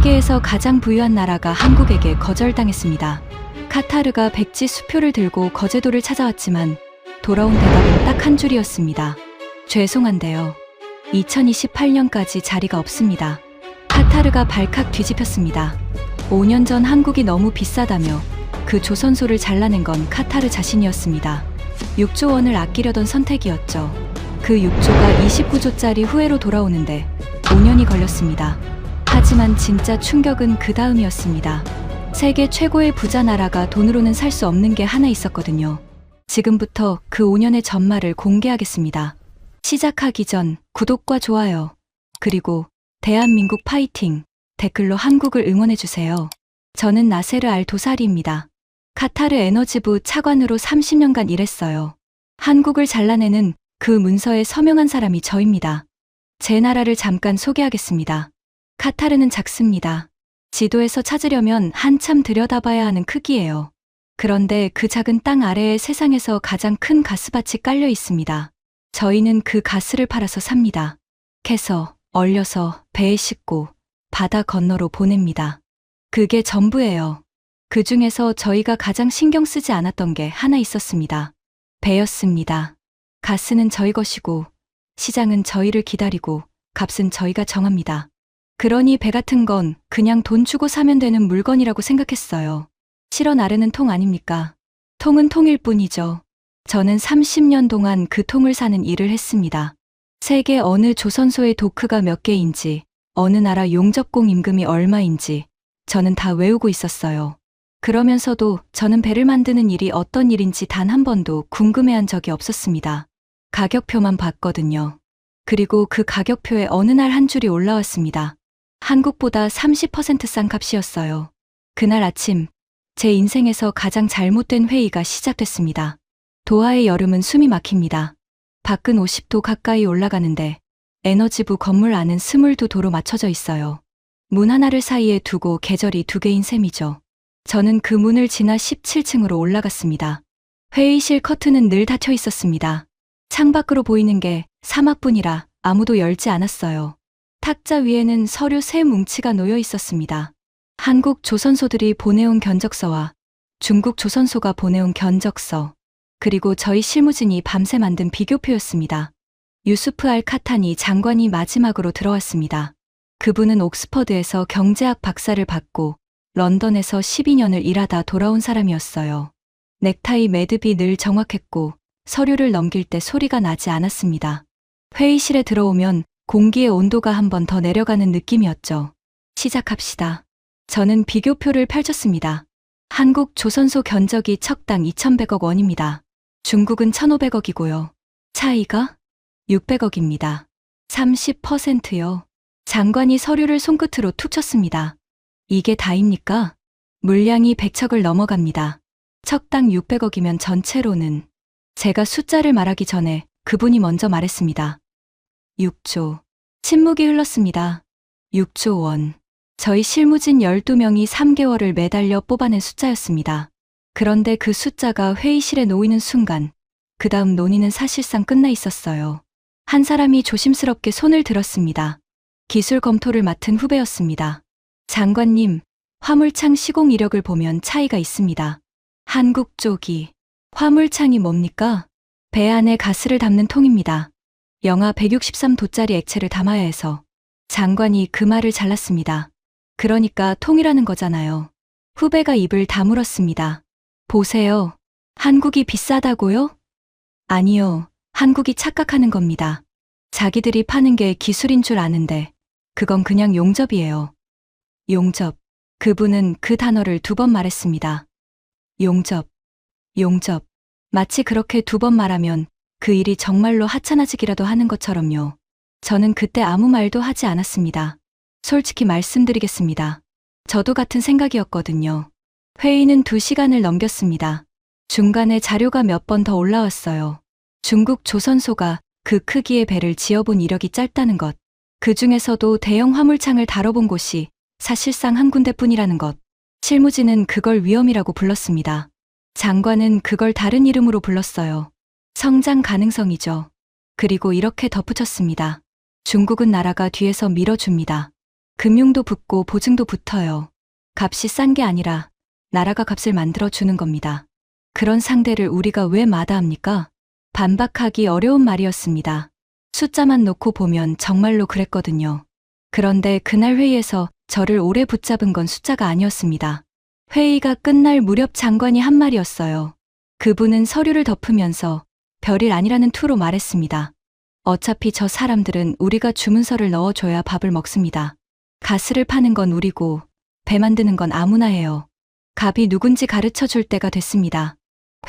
세계에서 가장 부유한 나라가 한국에게 거절당했습니다. 카타르가 백지 수표를 들고 거제도를 찾아왔지만 돌아온 대답은 딱 한 줄이었습니다. 죄송한데요. 2028년까지 자리가 없습니다. 카타르가 발칵 뒤집혔습니다. 5년 전 한국이 너무 비싸다며 그 조선소를 잘라낸 건 카타르 자신이었습니다. 6조 원을 아끼려던 선택이었죠. 그 6조가 29조짜리 후회로 돌아오는데 5년이 걸렸습니다. 하지만 진짜 충격은 그 다음이었습니다. 세계 최고의 부자 나라가 돈으로는 살 수 없는 게 하나 있었거든요. 지금부터 그 5년의 전말을 공개하겠습니다. 시작하기 전 구독과 좋아요, 그리고 대한민국 파이팅 댓글로 한국을 응원해주세요. 저는 나세르 알 도사리입니다. 카타르 에너지부 차관으로 30년간 일했어요. 한국을 잘라내는 그 문서에 서명한 사람이 저입니다. 제 나라를 잠깐 소개하겠습니다. 카타르는 작습니다. 지도에서 찾으려면 한참 들여다봐야 하는 크기예요. 그런데 그 작은 땅 아래에 세상에서 가장 큰 가스밭이 깔려 있습니다. 저희는 그 가스를 팔아서 삽니다. 캐서, 얼려서, 배에 싣고 바다 건너로 보냅니다. 그게 전부예요. 그 중에서 저희가 가장 신경 쓰지 않았던 게 하나 있었습니다. 배였습니다. 가스는 저희 것이고 시장은 저희를 기다리고 값은 저희가 정합니다. 그러니 배 같은 건 그냥 돈 주고 사면 되는 물건이라고 생각했어요. 실어 나르는 통 아닙니까? 통은 통일 뿐이죠. 저는 30년 동안 그 통을 사는 일을 했습니다. 세계 어느 조선소의 도크가 몇 개인지, 어느 나라 용접공 임금이 얼마인지 저는 다 외우고 있었어요. 그러면서도 저는 배를 만드는 일이 어떤 일인지 단 한 번도 궁금해한 적이 없었습니다. 가격표만 봤거든요. 그리고 그 가격표에 어느 날 한 줄이 올라왔습니다. 한국보다 30% 싼 값이었어요. 그날 아침, 제 인생에서 가장 잘못된 회의가 시작됐습니다. 도하의 여름은 숨이 막힙니다. 밖은 50도 가까이 올라가는데 에너지부 건물 안은 22도로 맞춰져 있어요. 문 하나를 사이에 두고 계절이 두 개인 셈이죠. 저는 그 문을 지나 17층으로 올라갔습니다. 회의실 커튼은 늘 닫혀 있었습니다. 창밖으로 보이는 게 사막뿐이라 아무도 열지 않았어요. 탁자 위에는 서류 세 뭉치가 놓여 있었습니다. 한국 조선소들이 보내온 견적서와 중국 조선소가 보내온 견적서, 그리고 저희 실무진이 밤새 만든 비교표였습니다. 유수프 알 카타니 장관이 마지막으로 들어왔습니다. 그분은 옥스퍼드에서 경제학 박사를 받고 런던에서 12년을 일하다 돌아온 사람이었어요. 넥타이 매듭이 늘 정확했고 서류를 넘길 때 소리가 나지 않았습니다. 회의실에 들어오면 공기의 온도가 한 번 더 내려가는 느낌이었죠. 시작합시다. 저는 비교표를 펼쳤습니다. 한국 조선소 견적이 척당 2,100억 원입니다. 중국은 1,500억이고요. 차이가 600억입니다. 30%요. 장관이 서류를 손끝으로 툭 쳤습니다. 이게 다입니까? 물량이 100척을 넘어갑니다. 척당 600억이면 전체로는. 제가 숫자를 말하기 전에 그분이 먼저 말했습니다. 6조. 침묵이 흘렀습니다. 6조 원. 저희 실무진 12명이 3개월을 매달려 뽑아낸 숫자였습니다. 그런데 그 숫자가 회의실에 놓이는 순간 그 다음 논의는 사실상 끝나 있었어요. 한 사람이 조심스럽게 손을 들었습니다. 기술 검토를 맡은 후배였습니다. 장관님, 화물창 시공 이력을 보면 차이가 있습니다. 한국 쪽이. 화물창이 뭡니까? 배 안에 가스를 담는 통입니다. 영하 163도짜리 액체를 담아야 해서. 장관이 그 말을 잘랐습니다. 그러니까 통이라는 거잖아요. 후배가 입을 다물었습니다. 보세요. 한국이 비싸다고요? 아니요. 한국이 착각하는 겁니다. 자기들이 파는 게 기술인 줄 아는데 그건 그냥 용접이에요. 용접. 그분은 그 단어를 2번 말했습니다. 용접. 용접. 마치 그렇게 2번 말하면 그 일이 정말로 하찮아지기라도 하는 것처럼요. 저는 그때 아무 말도 하지 않았습니다. 솔직히 말씀드리겠습니다. 저도 같은 생각이었거든요. 회의는 2시간을 넘겼습니다. 중간에 자료가 몇 번 더 올라왔어요. 중국 조선소가 그 크기의 배를 지어본 이력이 짧다는 것. 그 중에서도 대형 화물창을 다뤄본 곳이 사실상 한 군데뿐이라는 것. 실무진은 그걸 위험이라고 불렀습니다. 장관은 그걸 다른 이름으로 불렀어요. 성장 가능성이죠. 그리고 이렇게 덧붙였습니다. 중국은 나라가 뒤에서 밀어줍니다. 금융도 붙고 보증도 붙어요. 값이 싼 게 아니라 나라가 값을 만들어 주는 겁니다. 그런 상대를 우리가 왜 마다합니까? 반박하기 어려운 말이었습니다. 숫자만 놓고 보면 정말로 그랬거든요. 그런데 그날 회의에서 저를 오래 붙잡은 건 숫자가 아니었습니다. 회의가 끝날 무렵 장관이 한 말이었어요. 그분은 서류를 덮으면서 별일 아니라는 투로 말했습니다. 어차피 저 사람들은 우리가 주문서를 넣어줘야 밥을 먹습니다. 가스를 파는 건 우리고 배 만드는 건 아무나 해요. 갑이 누군지 가르쳐 줄 때가 됐습니다.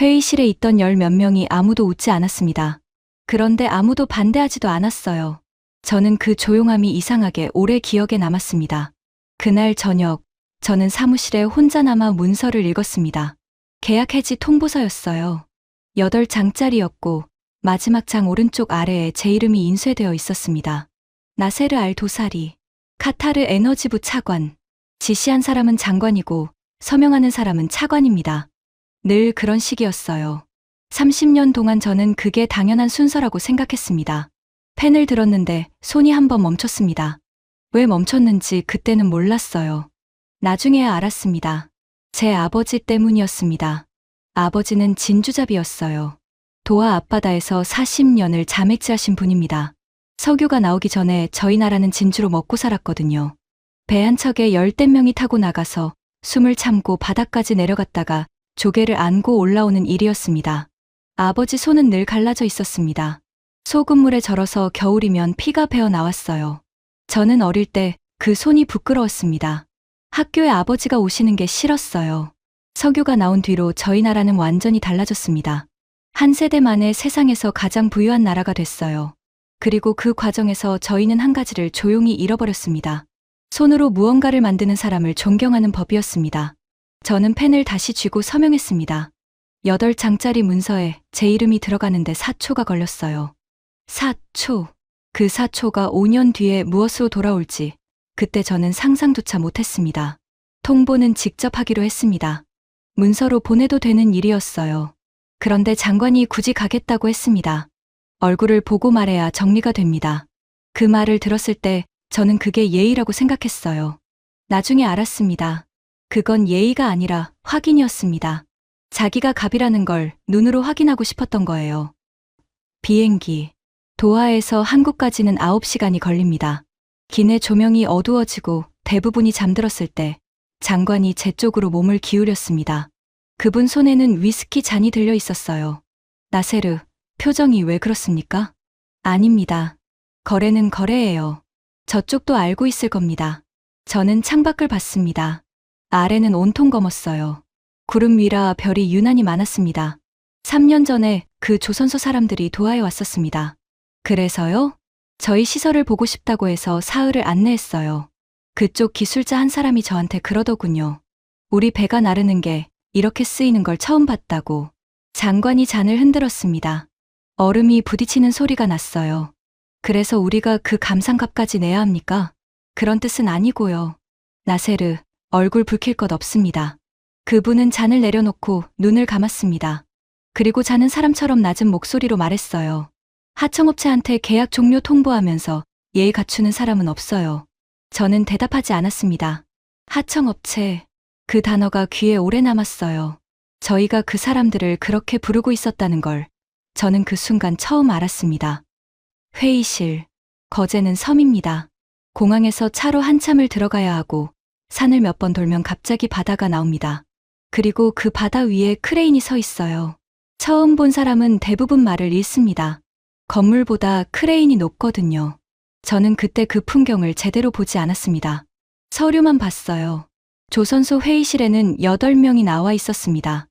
회의실에 있던 열 몇 명이 아무도 웃지 않았습니다. 그런데 아무도 반대하지도 않았어요. 저는 그 조용함이 이상하게 오래 기억에 남았습니다. 그날 저녁, 저는 사무실에 혼자 남아 문서를 읽었습니다. 계약 해지 통보서였어요. 8장짜리였고 마지막 장 오른쪽 아래에 제 이름이 인쇄되어 있었습니다. 나세르 알 도사리, 카타르 에너지부 차관. 지시한 사람은 장관이고 서명하는 사람은 차관입니다. 늘 그런 식이었어요. 30년 동안 저는 그게 당연한 순서라고 생각했습니다. 펜을 들었는데 손이 한번 멈췄습니다. 왜 멈췄는지 그때는 몰랐어요. 나중에야 알았습니다. 제 아버지 때문이었습니다. 아버지는 진주잡이였어요. 도하 앞바다에서 40년을 자맥지하신 분입니다. 석유가 나오기 전에 저희 나라는 진주로 먹고 살았거든요. 배 한 척에 10대 명이 타고 나가서 숨을 참고 바다까지 내려갔다가 조개를 안고 올라오는 일이었습니다. 아버지 손은 늘 갈라져 있었습니다. 소금물에 절어서 겨울이면 피가 배어 나왔어요. 저는 어릴 때 그 손이 부끄러웠습니다. 학교에 아버지가 오시는 게 싫었어요. 석유가 나온 뒤로 저희 나라는 완전히 달라졌습니다. 한 세대 만에 세상에서 가장 부유한 나라가 됐어요. 그리고 그 과정에서 저희는 한 가지를 조용히 잃어버렸습니다. 손으로 무언가를 만드는 사람을 존경하는 법이었습니다. 저는 펜을 다시 쥐고 서명했습니다. 8장짜리 문서에 제 이름이 들어가는데 4초가 걸렸어요. 4초. 그 4초가 5년 뒤에 무엇으로 돌아올지 그때 저는 상상조차 못했습니다. 통보는 직접 하기로 했습니다. 문서로 보내도 되는 일이었어요. 그런데 장관이 굳이 가겠다고 했습니다. 얼굴을 보고 말해야 정리가 됩니다. 그 말을 들었을 때 저는 그게 예의라고 생각했어요. 나중에 알았습니다. 그건 예의가 아니라 확인이었습니다. 자기가 갑이라는 걸 눈으로 확인하고 싶었던 거예요. 비행기. 도하에서 한국까지는 9시간이 걸립니다. 기내 조명이 어두워지고 대부분이 잠들었을 때 장관이 제 쪽으로 몸을 기울였습니다. 그분 손에는 위스키 잔이 들려 있었어요. 나세르, 표정이 왜 그렇습니까? 아닙니다. 거래는 거래예요. 저쪽도 알고 있을 겁니다. 저는 창밖을 봤습니다. 아래는 온통 검었어요. 구름 위라 별이 유난히 많았습니다. 3년 전에 그 조선소 사람들이 도하에 왔었습니다. 그래서요? 저희 시설을 보고 싶다고 해서 사흘을 안내했어요. 그쪽 기술자 한 사람이 저한테 그러더군요. 우리 배가 나르는 게 이렇게 쓰이는 걸 처음 봤다고. 장관이 잔을 흔들었습니다. 얼음이 부딪히는 소리가 났어요. 그래서 우리가 그 감상값까지 내야 합니까? 그런 뜻은 아니고요. 나세르, 얼굴 붉힐 것 없습니다. 그분은 잔을 내려놓고 눈을 감았습니다. 그리고 자는 사람처럼 낮은 목소리로 말했어요. 하청업체한테 계약 종료 통보하면서 예의 갖추는 사람은 없어요. 저는 대답하지 않았습니다. 하청업체, 그 단어가 귀에 오래 남았어요. 저희가 그 사람들을 그렇게 부르고 있었다는 걸 저는 그 순간 처음 알았습니다. 회의실, 거제는 섬입니다. 공항에서 차로 한참을 들어가야 하고 산을 몇 번 돌면 갑자기 바다가 나옵니다. 그리고 그 바다 위에 크레인이 서 있어요. 처음 본 사람은 대부분 말을 잃습니다. 건물보다 크레인이 높거든요. 저는 그때 그 풍경을 제대로 보지 않았습니다. 서류만 봤어요. 조선소 회의실에는 8명이 나와 있었습니다.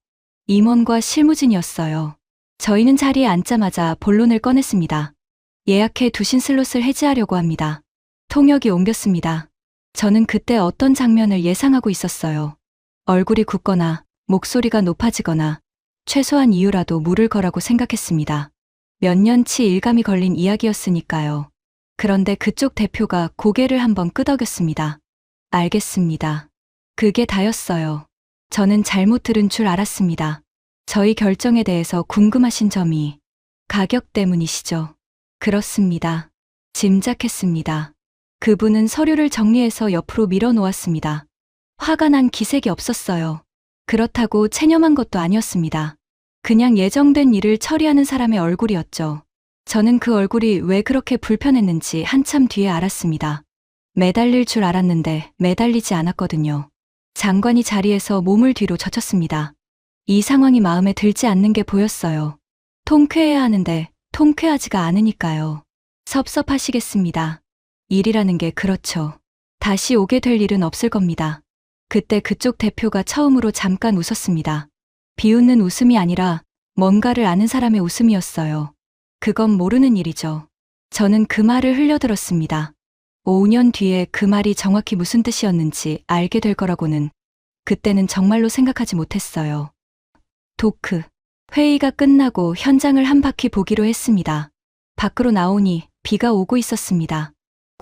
임원과 실무진이었어요. 저희는 자리에 앉자마자 본론을 꺼냈습니다. 예약해 두신 슬롯을 해지하려고 합니다. 통역이 옮겼습니다. 저는 그때 어떤 장면을 예상하고 있었어요. 얼굴이 굳거나 목소리가 높아지거나 최소한 이유라도 물을 거라고 생각했습니다. 몇 년치 일감이 걸린 이야기였으니까요. 그런데 그쪽 대표가 고개를 한번 끄덕였습니다. 알겠습니다. 그게 다였어요. 저는 잘못 들은 줄 알았습니다. 저희 결정에 대해서 궁금하신 점이 가격 때문이시죠? 그렇습니다. 짐작했습니다. 그분은 서류를 정리해서 옆으로 밀어 놓았습니다. 화가 난 기색이 없었어요. 그렇다고 체념한 것도 아니었습니다. 그냥 예정된 일을 처리하는 사람의 얼굴이었죠. 저는 그 얼굴이 왜 그렇게 불편했는지 한참 뒤에 알았습니다. 매달릴 줄 알았는데 매달리지 않았거든요. 장관이 자리에서 몸을 뒤로 젖혔습니다. 이 상황이 마음에 들지 않는 게 보였어요. 통쾌해야 하는데 통쾌하지가 않으니까요. 섭섭하시겠습니다. 일이라는 게 그렇죠. 다시 오게 될 일은 없을 겁니다. 그때 그쪽 대표가 처음으로 잠깐 웃었습니다. 비웃는 웃음이 아니라 뭔가를 아는 사람의 웃음이었어요. 그건 모르는 일이죠. 저는 그 말을 흘려들었습니다. 5년 뒤에 그 말이 정확히 무슨 뜻이었는지 알게 될 거라고는 그때는 정말로 생각하지 못했어요. 도크. 회의가 끝나고 현장을 한 바퀴 보기로 했습니다. 밖으로 나오니 비가 오고 있었습니다.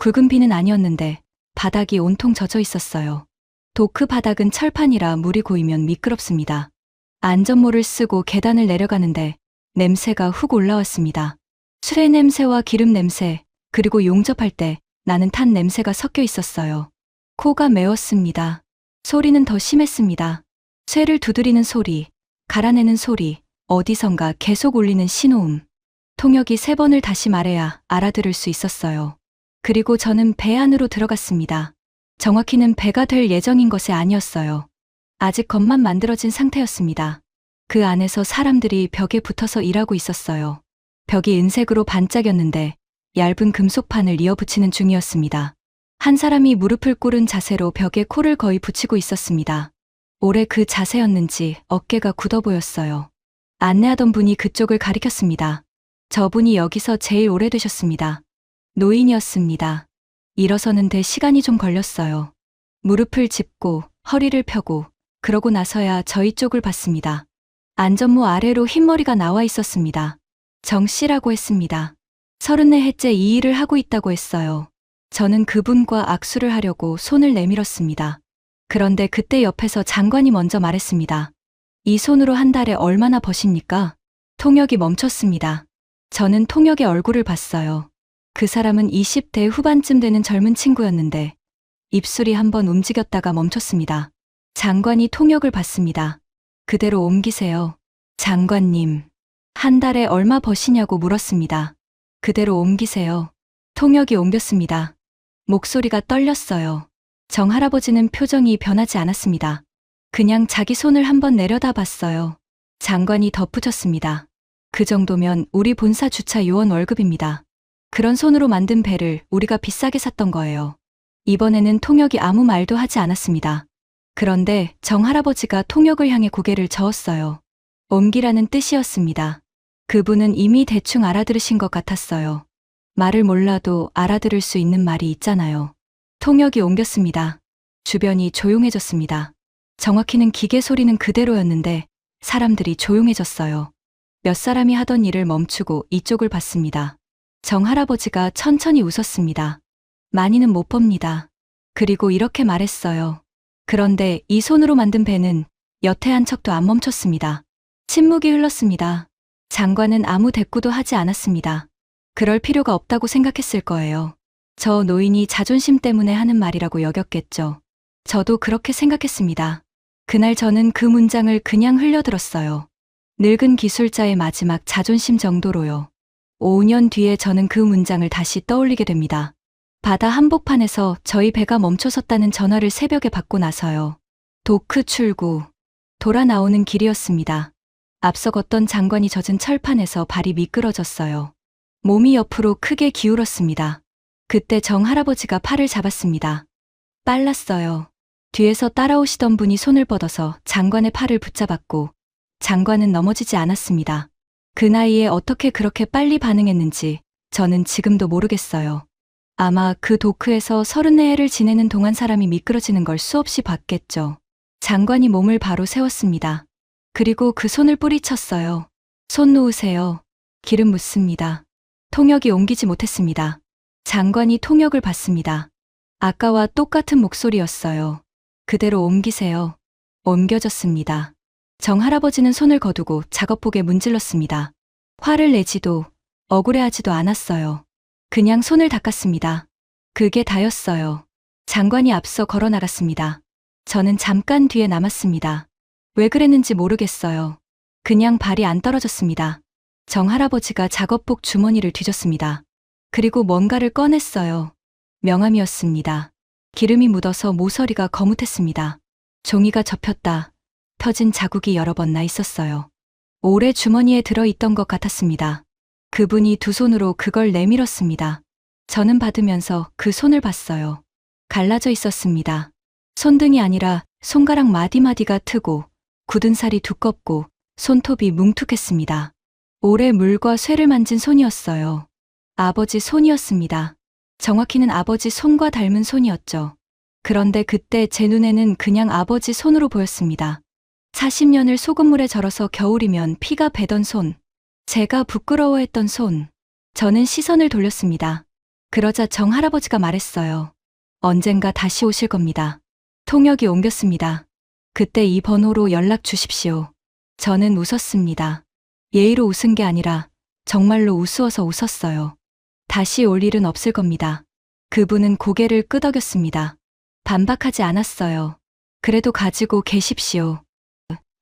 굵은 비는 아니었는데 바닥이 온통 젖어 있었어요. 도크 바닥은 철판이라 물이 고이면 미끄럽습니다. 안전모를 쓰고 계단을 내려가는데 냄새가 훅 올라왔습니다. 수레 냄새와 기름 냄새, 그리고 용접할 때 나는 탄 냄새가 섞여 있었어요. 코가 메웠습니다. 소리는 더 심했습니다. 쇠를 두드리는 소리, 갈아내는 소리, 어디선가 계속 울리는 신호음. 통역이 3번을 다시 말해야 알아들을 수 있었어요. 그리고 저는 배 안으로 들어갔습니다. 정확히는 배가 될 예정인 것이 아니었어요. 아직 겉만 만들어진 상태였습니다. 그 안에서 사람들이 벽에 붙어서 일하고 있었어요. 벽이 은색으로 반짝였는데 얇은 금속판을 이어붙이는 중이었습니다. 한 사람이 무릎을 꿇은 자세로 벽에 코를 거의 붙이고 있었습니다. 오래 그 자세였는지 어깨가 굳어 보였어요. 안내하던 분이 그쪽을 가리켰습니다. 저분이 여기서 제일 오래되셨습니다. 노인이었습니다. 일어서는데 시간이 좀 걸렸어요. 무릎을 짚고 허리를 펴고 그러고 나서야 저희 쪽을 봤습니다. 안전모 아래로 흰머리가 나와 있었습니다. 정 씨라고 했습니다. 34해째 이 일을 하고 있다고 했어요. 저는 그분과 악수를 하려고 손을 내밀었습니다. 그런데 그때 옆에서 장관이 먼저 말했습니다. 이 손으로 한 달에 얼마나 버십니까? 통역이 멈췄습니다. 저는 통역의 얼굴을 봤어요. 그 사람은 20대 후반쯤 되는 젊은 친구였는데 입술이 한번 움직였다가 멈췄습니다. 장관이 통역을 봤습니다. 그대로 옮기세요. 장관님, 한 달에 얼마 버시냐고 물었습니다. 그대로 옮기세요. 통역이 옮겼습니다. 목소리가 떨렸어요. 정 할아버지는 표정이 변하지 않았습니다. 그냥 자기 손을 한번 내려다 봤어요. 장관이 덧붙였습니다. 그 정도면 우리 본사 주차 요원 월급입니다. 그런 손으로 만든 배를 우리가 비싸게 샀던 거예요. 이번에는 통역이 아무 말도 하지 않았습니다. 그런데 정 할아버지가 통역을 향해 고개를 저었어요. 옮기라는 뜻이었습니다. 그분은 이미 대충 알아들으신 것 같았어요. 말을 몰라도 알아들을 수 있는 말이 있잖아요. 통역이 옮겼습니다. 주변이 조용해졌습니다. 정확히는 기계 소리는 그대로였는데 사람들이 조용해졌어요. 몇 사람이 하던 일을 멈추고 이쪽을 봤습니다. 정 할아버지가 천천히 웃었습니다. 많이는 못 봅니다. 그리고 이렇게 말했어요. 그런데 이 손으로 만든 배는 여태 한 척도 안 멈췄습니다. 침묵이 흘렀습니다. 장관은 아무 대꾸도 하지 않았습니다. 그럴 필요가 없다고 생각했을 거예요. 저 노인이 자존심 때문에 하는 말이라고 여겼겠죠. 저도 그렇게 생각했습니다. 그날 저는 그 문장을 그냥 흘려들었어요. 늙은 기술자의 마지막 자존심 정도로요. 5년 뒤에 저는 그 문장을 다시 떠올리게 됩니다. 바다 한복판에서 저희 배가 멈춰섰다는 전화를 새벽에 받고 나서요. 도크 출구. 돌아 나오는 길이었습니다. 앞서 걷던 장관이 젖은 철판에서 발이 미끄러졌어요. 몸이 옆으로 크게 기울었습니다. 그때 정 할아버지가 팔을 잡았습니다. 빨랐어요. 뒤에서 따라오시던 분이 손을 뻗어서 장관의 팔을 붙잡았고 장관은 넘어지지 않았습니다. 그 나이에 어떻게 그렇게 빨리 반응했는지 저는 지금도 모르겠어요. 아마 그 도크에서 34해를 지내는 동안 사람이 미끄러지는 걸 수없이 봤겠죠. 장관이 몸을 바로 세웠습니다. 그리고 그 손을 뿌리쳤어요. 손 놓으세요. 기름 묻습니다. 통역이 옮기지 못했습니다. 장관이 통역을 받습니다. 아까와 똑같은 목소리였어요. 그대로 옮기세요. 옮겨졌습니다. 정 할아버지는 손을 거두고 작업복에 문질렀습니다. 화를 내지도 억울해하지도 않았어요. 그냥 손을 닦았습니다. 그게 다였어요. 장관이 앞서 걸어 나갔습니다. 저는 잠깐 뒤에 남았습니다. 왜 그랬는지 모르겠어요. 그냥 발이 안 떨어졌습니다. 정할아버지가 작업복 주머니를 뒤졌습니다. 그리고 뭔가를 꺼냈어요. 명함이었습니다. 기름이 묻어서 모서리가 거뭇했습니다. 종이가 접혔다. 펴진 자국이 여러 번 나 있었어요. 오래 주머니에 들어있던 것 같았습니다. 그분이 두 손으로 그걸 내밀었습니다. 저는 받으면서 그 손을 봤어요. 갈라져 있었습니다. 손등이 아니라 손가락 마디마디가 트고 굳은 살이 두껍고 손톱이 뭉툭했습니다. 오래 물과 쇠를 만진 손이었어요. 아버지 손이었습니다. 정확히는 아버지 손과 닮은 손이었죠. 그런데 그때 제 눈에는 그냥 아버지 손으로 보였습니다. 40년을 소금물에 절어서 겨울이면 피가 배던 손. 제가 부끄러워했던 손. 저는 시선을 돌렸습니다. 그러자 정할아버지가 말했어요. 언젠가 다시 오실 겁니다. 통역이 옮겼습니다. 그때 이 번호로 연락 주십시오. 저는 웃었습니다. 예의로 웃은 게 아니라 정말로 우스워서 웃었어요. 다시 올 일은 없을 겁니다. 그분은 고개를 끄덕였습니다. 반박하지 않았어요. 그래도 가지고 계십시오.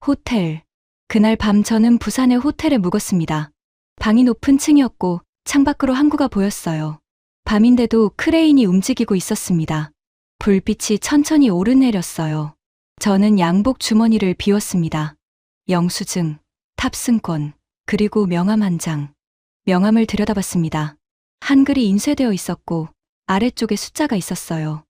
호텔. 그날 밤 저는 부산의 호텔에 묵었습니다. 방이 높은 층이었고 창밖으로 항구가 보였어요. 밤인데도 크레인이 움직이고 있었습니다. 불빛이 천천히 오르내렸어요. 저는 양복 주머니를 비웠습니다. 영수증, 탑승권, 그리고 명함 한 장. 명함을 들여다봤습니다. 한글이 인쇄되어 있었고 아래쪽에 숫자가 있었어요.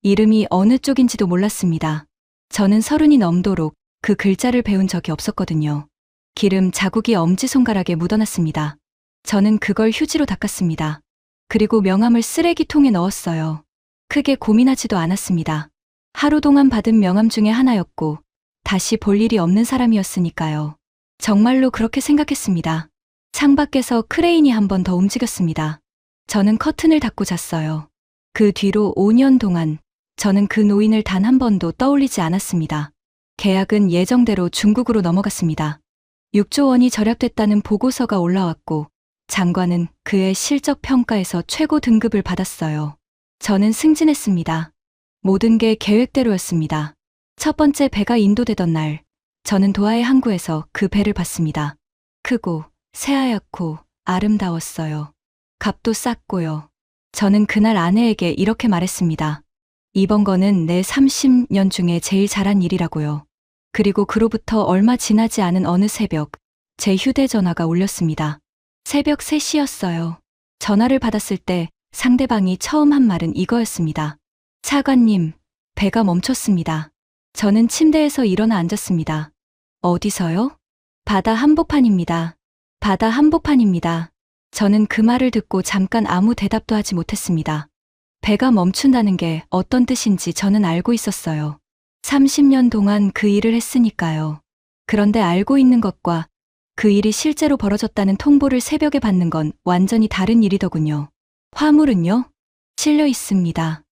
이름이 어느 쪽인지도 몰랐습니다. 저는 30이 넘도록 그 글자를 배운 적이 없었거든요. 기름 자국이 엄지손가락에 묻어났습니다. 저는 그걸 휴지로 닦았습니다. 그리고 명함을 쓰레기통에 넣었어요. 크게 고민하지도 않았습니다. 하루 동안 받은 명함 중에 하나였고 다시 볼 일이 없는 사람이었으니까요. 정말로 그렇게 생각했습니다. 창밖에서 크레인이 한 번 더 움직였습니다. 저는 커튼을 닫고 잤어요. 그 뒤로 5년 동안 저는 그 노인을 단 한 번도 떠올리지 않았습니다. 계약은 예정대로 중국으로 넘어갔습니다. 6조 원이 절약됐다는 보고서가 올라왔고 장관은 그의 실적 평가에서 최고 등급을 받았어요. 저는 승진했습니다. 모든 게 계획대로였습니다. 첫 번째 배가 인도되던 날, 저는 도하의 항구에서 그 배를 봤습니다. 크고 새하얗고 아름다웠어요. 값도 쌌고요. 저는 그날 아내에게 이렇게 말했습니다. 이번 거는 내 30년 중에 제일 잘한 일이라고요. 그리고 그로부터 얼마 지나지 않은 어느 새벽, 제 휴대전화가 울렸습니다. 새벽 3시였어요. 전화를 받았을 때 상대방이 처음 한 말은 이거였습니다. 차관님, 배가 멈췄습니다. 저는 침대에서 일어나 앉았습니다. 어디서요? 바다 한복판입니다. 바다 한복판입니다. 저는 그 말을 듣고 잠깐 아무 대답도 하지 못했습니다. 배가 멈춘다는 게 어떤 뜻인지 저는 알고 있었어요. 30년 동안 그 일을 했으니까요. 그런데 알고 있는 것과 그 일이 실제로 벌어졌다는 통보를 새벽에 받는 건 완전히 다른 일이더군요. 화물은요? 실려 있습니다.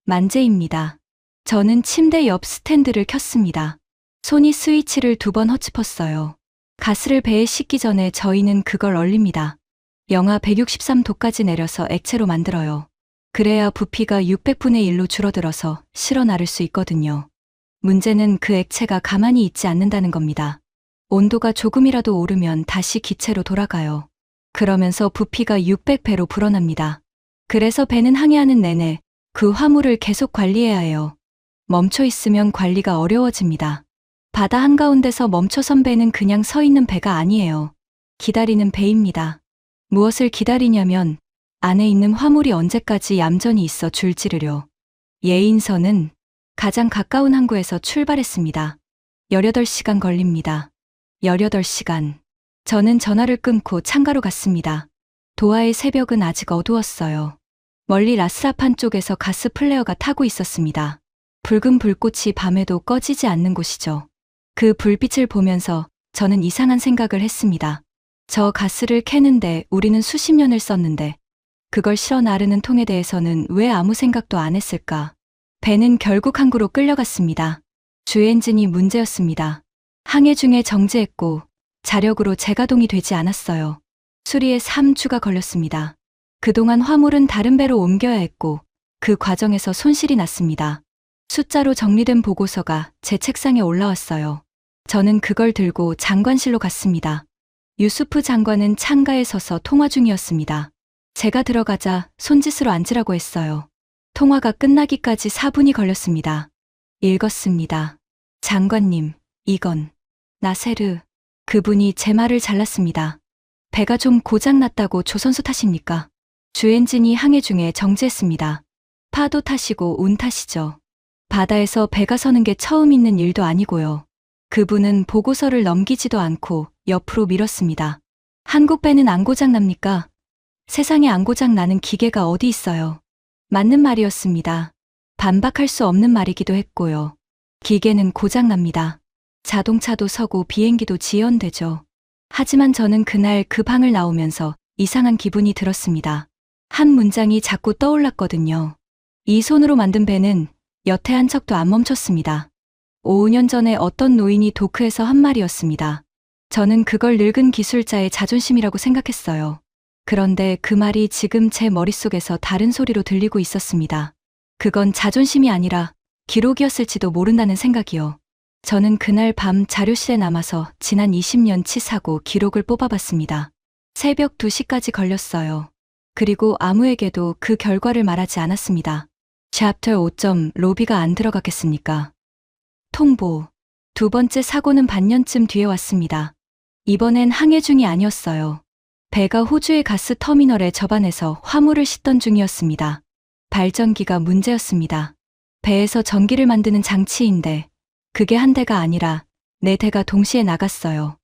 만재입니다. 저는 침대 옆 스탠드를 켰습니다. 손이 스위치를 2번 허짚었어요. 가스를 배에 싣기 전에 저희는 그걸 얼립니다. 영하 163도까지 내려서 액체로 만들어요. 그래야 부피가 600분의 1로 줄어들어서 실어 나를 수 있거든요. 문제는 그 액체가 가만히 있지 않는다는 겁니다. 온도가 조금이라도 오르면 다시 기체로 돌아가요. 그러면서 부피가 600배로 불어납니다. 그래서 배는 항해하는 내내 그 화물을 계속 관리해야 해요. 멈춰 있으면 관리가 어려워집니다. 바다 한가운데서 멈춰선 배는 그냥 서 있는 배가 아니에요. 기다리는 배입니다. 무엇을 기다리냐면 안에 있는 화물이 언제까지 얌전히 있어 줄지르려. 예인선은 가장 가까운 항구에서 출발했습니다. 18시간 걸립니다. 18시간. 저는 전화를 끊고 창가로 갔습니다. 도하의 새벽은 아직 어두웠어요. 멀리 라스라판 쪽에서 가스 플레어가 타고 있었습니다. 붉은 불꽃이 밤에도 꺼지지 않는 곳이죠. 그 불빛을 보면서 저는 이상한 생각을 했습니다. 저 가스를 캐는데 우리는 수십 년을 썼는데 그걸 실어 나르는 통에 대해서는 왜 아무 생각도 안 했을까? 배는 결국 항구로 끌려갔습니다. 주엔진이 문제였습니다. 항해 중에 정지했고 자력으로 재가동이 되지 않았어요. 수리에 3주가 걸렸습니다. 그동안 화물은 다른 배로 옮겨야 했고 그 과정에서 손실이 났습니다. 숫자로 정리된 보고서가 제 책상에 올라왔어요. 저는 그걸 들고 장관실로 갔습니다. 유수프 장관은 창가에 서서 통화 중이었습니다. 제가 들어가자 손짓으로 앉으라고 했어요. 통화가 끝나기까지 4분이 걸렸습니다. 읽었습니다. 장관님, 이건 나세르. 그분이 제 말을 잘랐습니다. 배가 좀 고장났다고 조선소 탓입니까? 주엔진이 항해 중에 정지했습니다. 파도 탓이고 운 탓이죠. 바다에서 배가 서는 게 처음 있는 일도 아니고요. 그분은 보고서를 넘기지도 않고 옆으로 밀었습니다. 한국 배는 안 고장납니까? 세상에 안 고장나는 기계가 어디 있어요? 맞는 말이었습니다. 반박할 수 없는 말이기도 했고요. 기계는 고장납니다. 자동차도 서고 비행기도 지연되죠. 하지만 저는 그날 그 방을 나오면서 이상한 기분이 들었습니다. 한 문장이 자꾸 떠올랐거든요. 이 손으로 만든 배는 여태 한 척도 안 멈췄습니다. 5년 전에 어떤 노인이 도크에서 한 말이었습니다. 저는 그걸 늙은 기술자의 자존심이라고 생각했어요. 그런데 그 말이 지금 제 머릿속에서 다른 소리로 들리고 있었습니다. 그건 자존심이 아니라 기록이었을지도 모른다는 생각이요. 저는 그날 밤 자료실에 남아서 지난 20년치 사고 기록을 뽑아봤습니다. 새벽 2시까지 걸렸어요. 그리고 아무에게도 그 결과를 말하지 않았습니다. 챕터 5점 로비가 안 들어갔겠습니까? 통보. 두 번째 사고는 반년쯤 뒤에 왔습니다. 이번엔 항해 중이 아니었어요. 배가 호주의 가스 터미널에 접안해서 화물을 싣던 중이었습니다. 발전기가 문제였습니다. 배에서 전기를 만드는 장치인데 그게 한 대가 아니라 4대가 동시에 나갔어요.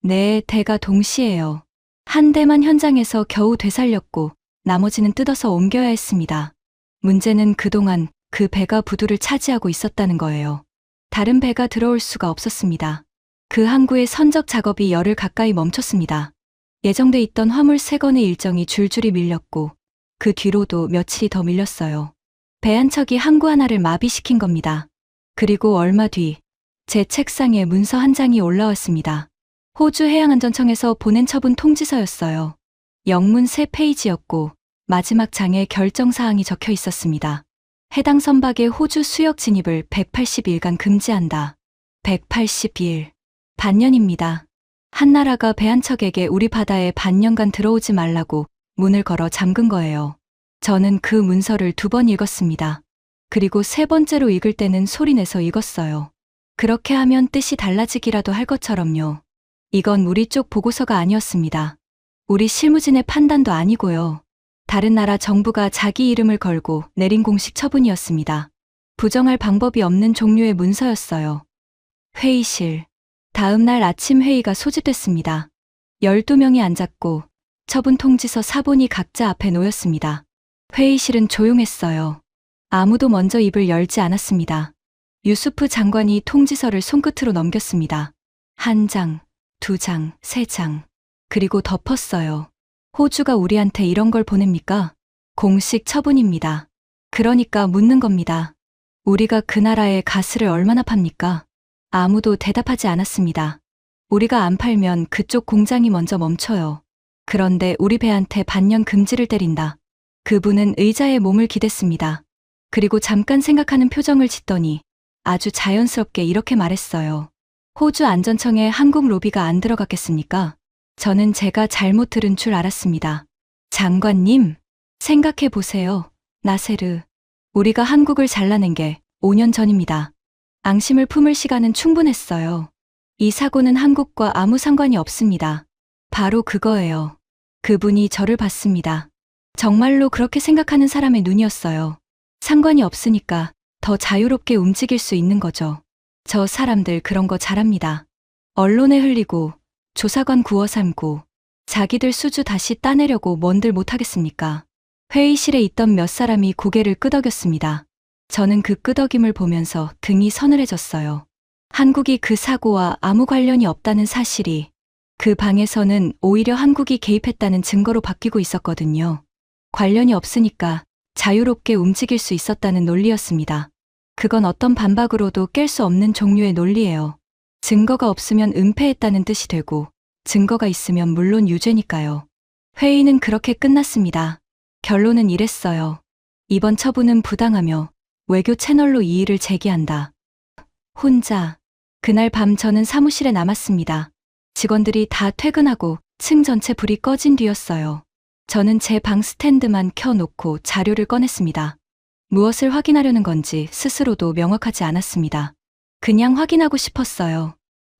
네 대가 동시에요. 한 대만 현장에서 겨우 되살렸고 나머지는 뜯어서 옮겨야 했습니다. 문제는 그동안 그 배가 부두를 차지하고 있었다는 거예요. 다른 배가 들어올 수가 없었습니다. 그 항구의 선적 작업이 열흘 가까이 멈췄습니다. 예정돼 있던 화물 3건의 일정이 줄줄이 밀렸고 그 뒤로도 며칠이 더 밀렸어요. 배 한 척이 항구 하나를 마비시킨 겁니다. 그리고 얼마 뒤 제 책상에 문서 한 장이 올라왔습니다. 호주 해양안전청에서 보낸 처분 통지서였어요. 영문 3페이지였고 마지막 장에 결정사항이 적혀 있었습니다. 해당 선박의 호주 수역 진입을 180일간 금지한다. 180일. 반년입니다. 한 나라가 배 한 척에게 우리 바다에 반년간 들어오지 말라고 문을 걸어 잠근 거예요. 저는 그 문서를 2번 읽었습니다. 그리고 3번째로 읽을 때는 소리내서 읽었어요. 그렇게 하면 뜻이 달라지기라도 할 것처럼요. 이건 우리 쪽 보고서가 아니었습니다. 우리 실무진의 판단도 아니고요. 다른 나라 정부가 자기 이름을 걸고 내린 공식 처분이었습니다. 부정할 방법이 없는 종류의 문서였어요. 회의실. 다음 날 아침 회의가 소집됐습니다. 12명이 앉았고 처분 통지서 4본이 각자 앞에 놓였습니다. 회의실은 조용했어요. 아무도 먼저 입을 열지 않았습니다. 유수프 장관이 통지서를 손끝으로 넘겼습니다. 1장, 2장, 3장. 그리고 덮었어요. 호주가 우리한테 이런 걸 보냅니까? 공식 처분입니다. 그러니까 묻는 겁니다. 우리가 그 나라에 가스를 얼마나 팝니까? 아무도 대답하지 않았습니다. 우리가 안 팔면 그쪽 공장이 먼저 멈춰요. 그런데 우리 배한테 반년 금지를 때린다. 그분은 의자에 몸을 기댔습니다. 그리고 잠깐 생각하는 표정을 짓더니 아주 자연스럽게 이렇게 말했어요. 호주 안전청에 한국 로비가 안 들어갔겠습니까? 저는 제가 잘못 들은 줄 알았습니다. 장관님, 생각해 보세요. 나세르. 우리가 한국을 잘라낸 게 5년 전입니다. 앙심을 품을 시간은 충분했어요. 이 사고는 한국과 아무 상관이 없습니다. 바로 그거예요. 그분이 저를 봤습니다. 정말로 그렇게 생각하는 사람의 눈이었어요. 상관이 없으니까 더 자유롭게 움직일 수 있는 거죠. 저 사람들 그런 거 잘합니다. 언론에 흘리고 조사관 구워 삶고 자기들 수주 다시 따내려고 뭔들 못하겠습니까? 회의실에 있던 몇 사람이 고개를 끄덕였습니다. 저는 그 끄덕임을 보면서 등이 서늘해졌어요. 한국이 그 사고와 아무 관련이 없다는 사실이 그 방에서는 오히려 한국이 개입했다는 증거로 바뀌고 있었거든요. 관련이 없으니까 자유롭게 움직일 수 있었다는 논리였습니다. 그건 어떤 반박으로도 깰 수 없는 종류의 논리예요. 증거가 없으면 은폐했다는 뜻이 되고 증거가 있으면 물론 유죄니까요. 회의는 그렇게 끝났습니다. 결론은 이랬어요. 이번 처분은 부당하며 외교 채널로 이의를 제기한다. 혼자. 그날 밤 저는 사무실에 남았습니다. 직원들이 다 퇴근하고 층 전체 불이 꺼진 뒤였어요. 저는 제 방 스탠드만 켜놓고 자료를 꺼냈습니다. 무엇을 확인하려는 건지 스스로도 명확하지 않았습니다. 그냥 확인하고 싶었어요.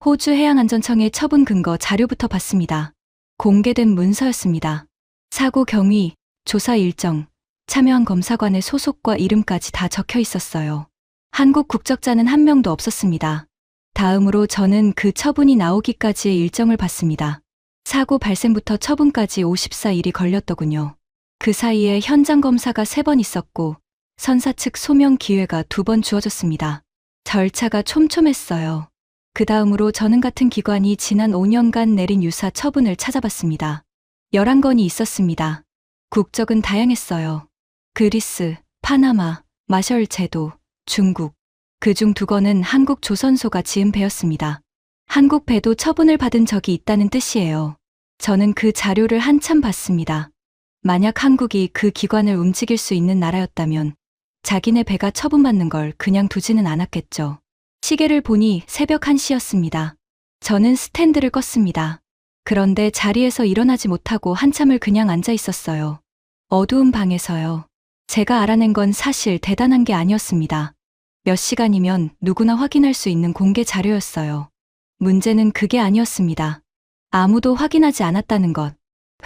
호주 해양안전청의 처분 근거 자료부터 봤습니다. 공개된 문서였습니다. 사고 경위, 조사 일정, 참여한 검사관의 소속과 이름까지 다 적혀 있었어요. 한국 국적자는 한 명도 없었습니다. 다음으로 저는 그 처분이 나오기까지의 일정을 봤습니다. 사고 발생부터 처분까지 54일이 걸렸더군요. 그 사이에 현장 검사가 3번 있었고 선사 측 소명 기회가 2번 주어졌습니다. 절차가 촘촘했어요. 그 다음으로 저는 같은 기관이 지난 5년간 내린 유사 처분을 찾아봤습니다. 11건이 있었습니다. 국적은 다양했어요. 그리스, 파나마, 마셜 제도, 중국. 그중 2건은 한국 조선소가 지은 배였습니다. 한국 배도 처분을 받은 적이 있다는 뜻이에요. 저는 그 자료를 한참 봤습니다. 만약 한국이 그 기관을 움직일 수 있는 나라였다면 자기네 배가 처분받는 걸 그냥 두지는 않았겠죠. 시계를 보니 새벽 1시였습니다. 저는 스탠드를 껐습니다. 그런데 자리에서 일어나지 못하고 한참을 그냥 앉아 있었어요. 어두운 방에서요. 제가 알아낸 건 사실 대단한 게 아니었습니다. 몇 시간이면 누구나 확인할 수 있는 공개 자료였어요. 문제는 그게 아니었습니다. 아무도 확인하지 않았다는 것.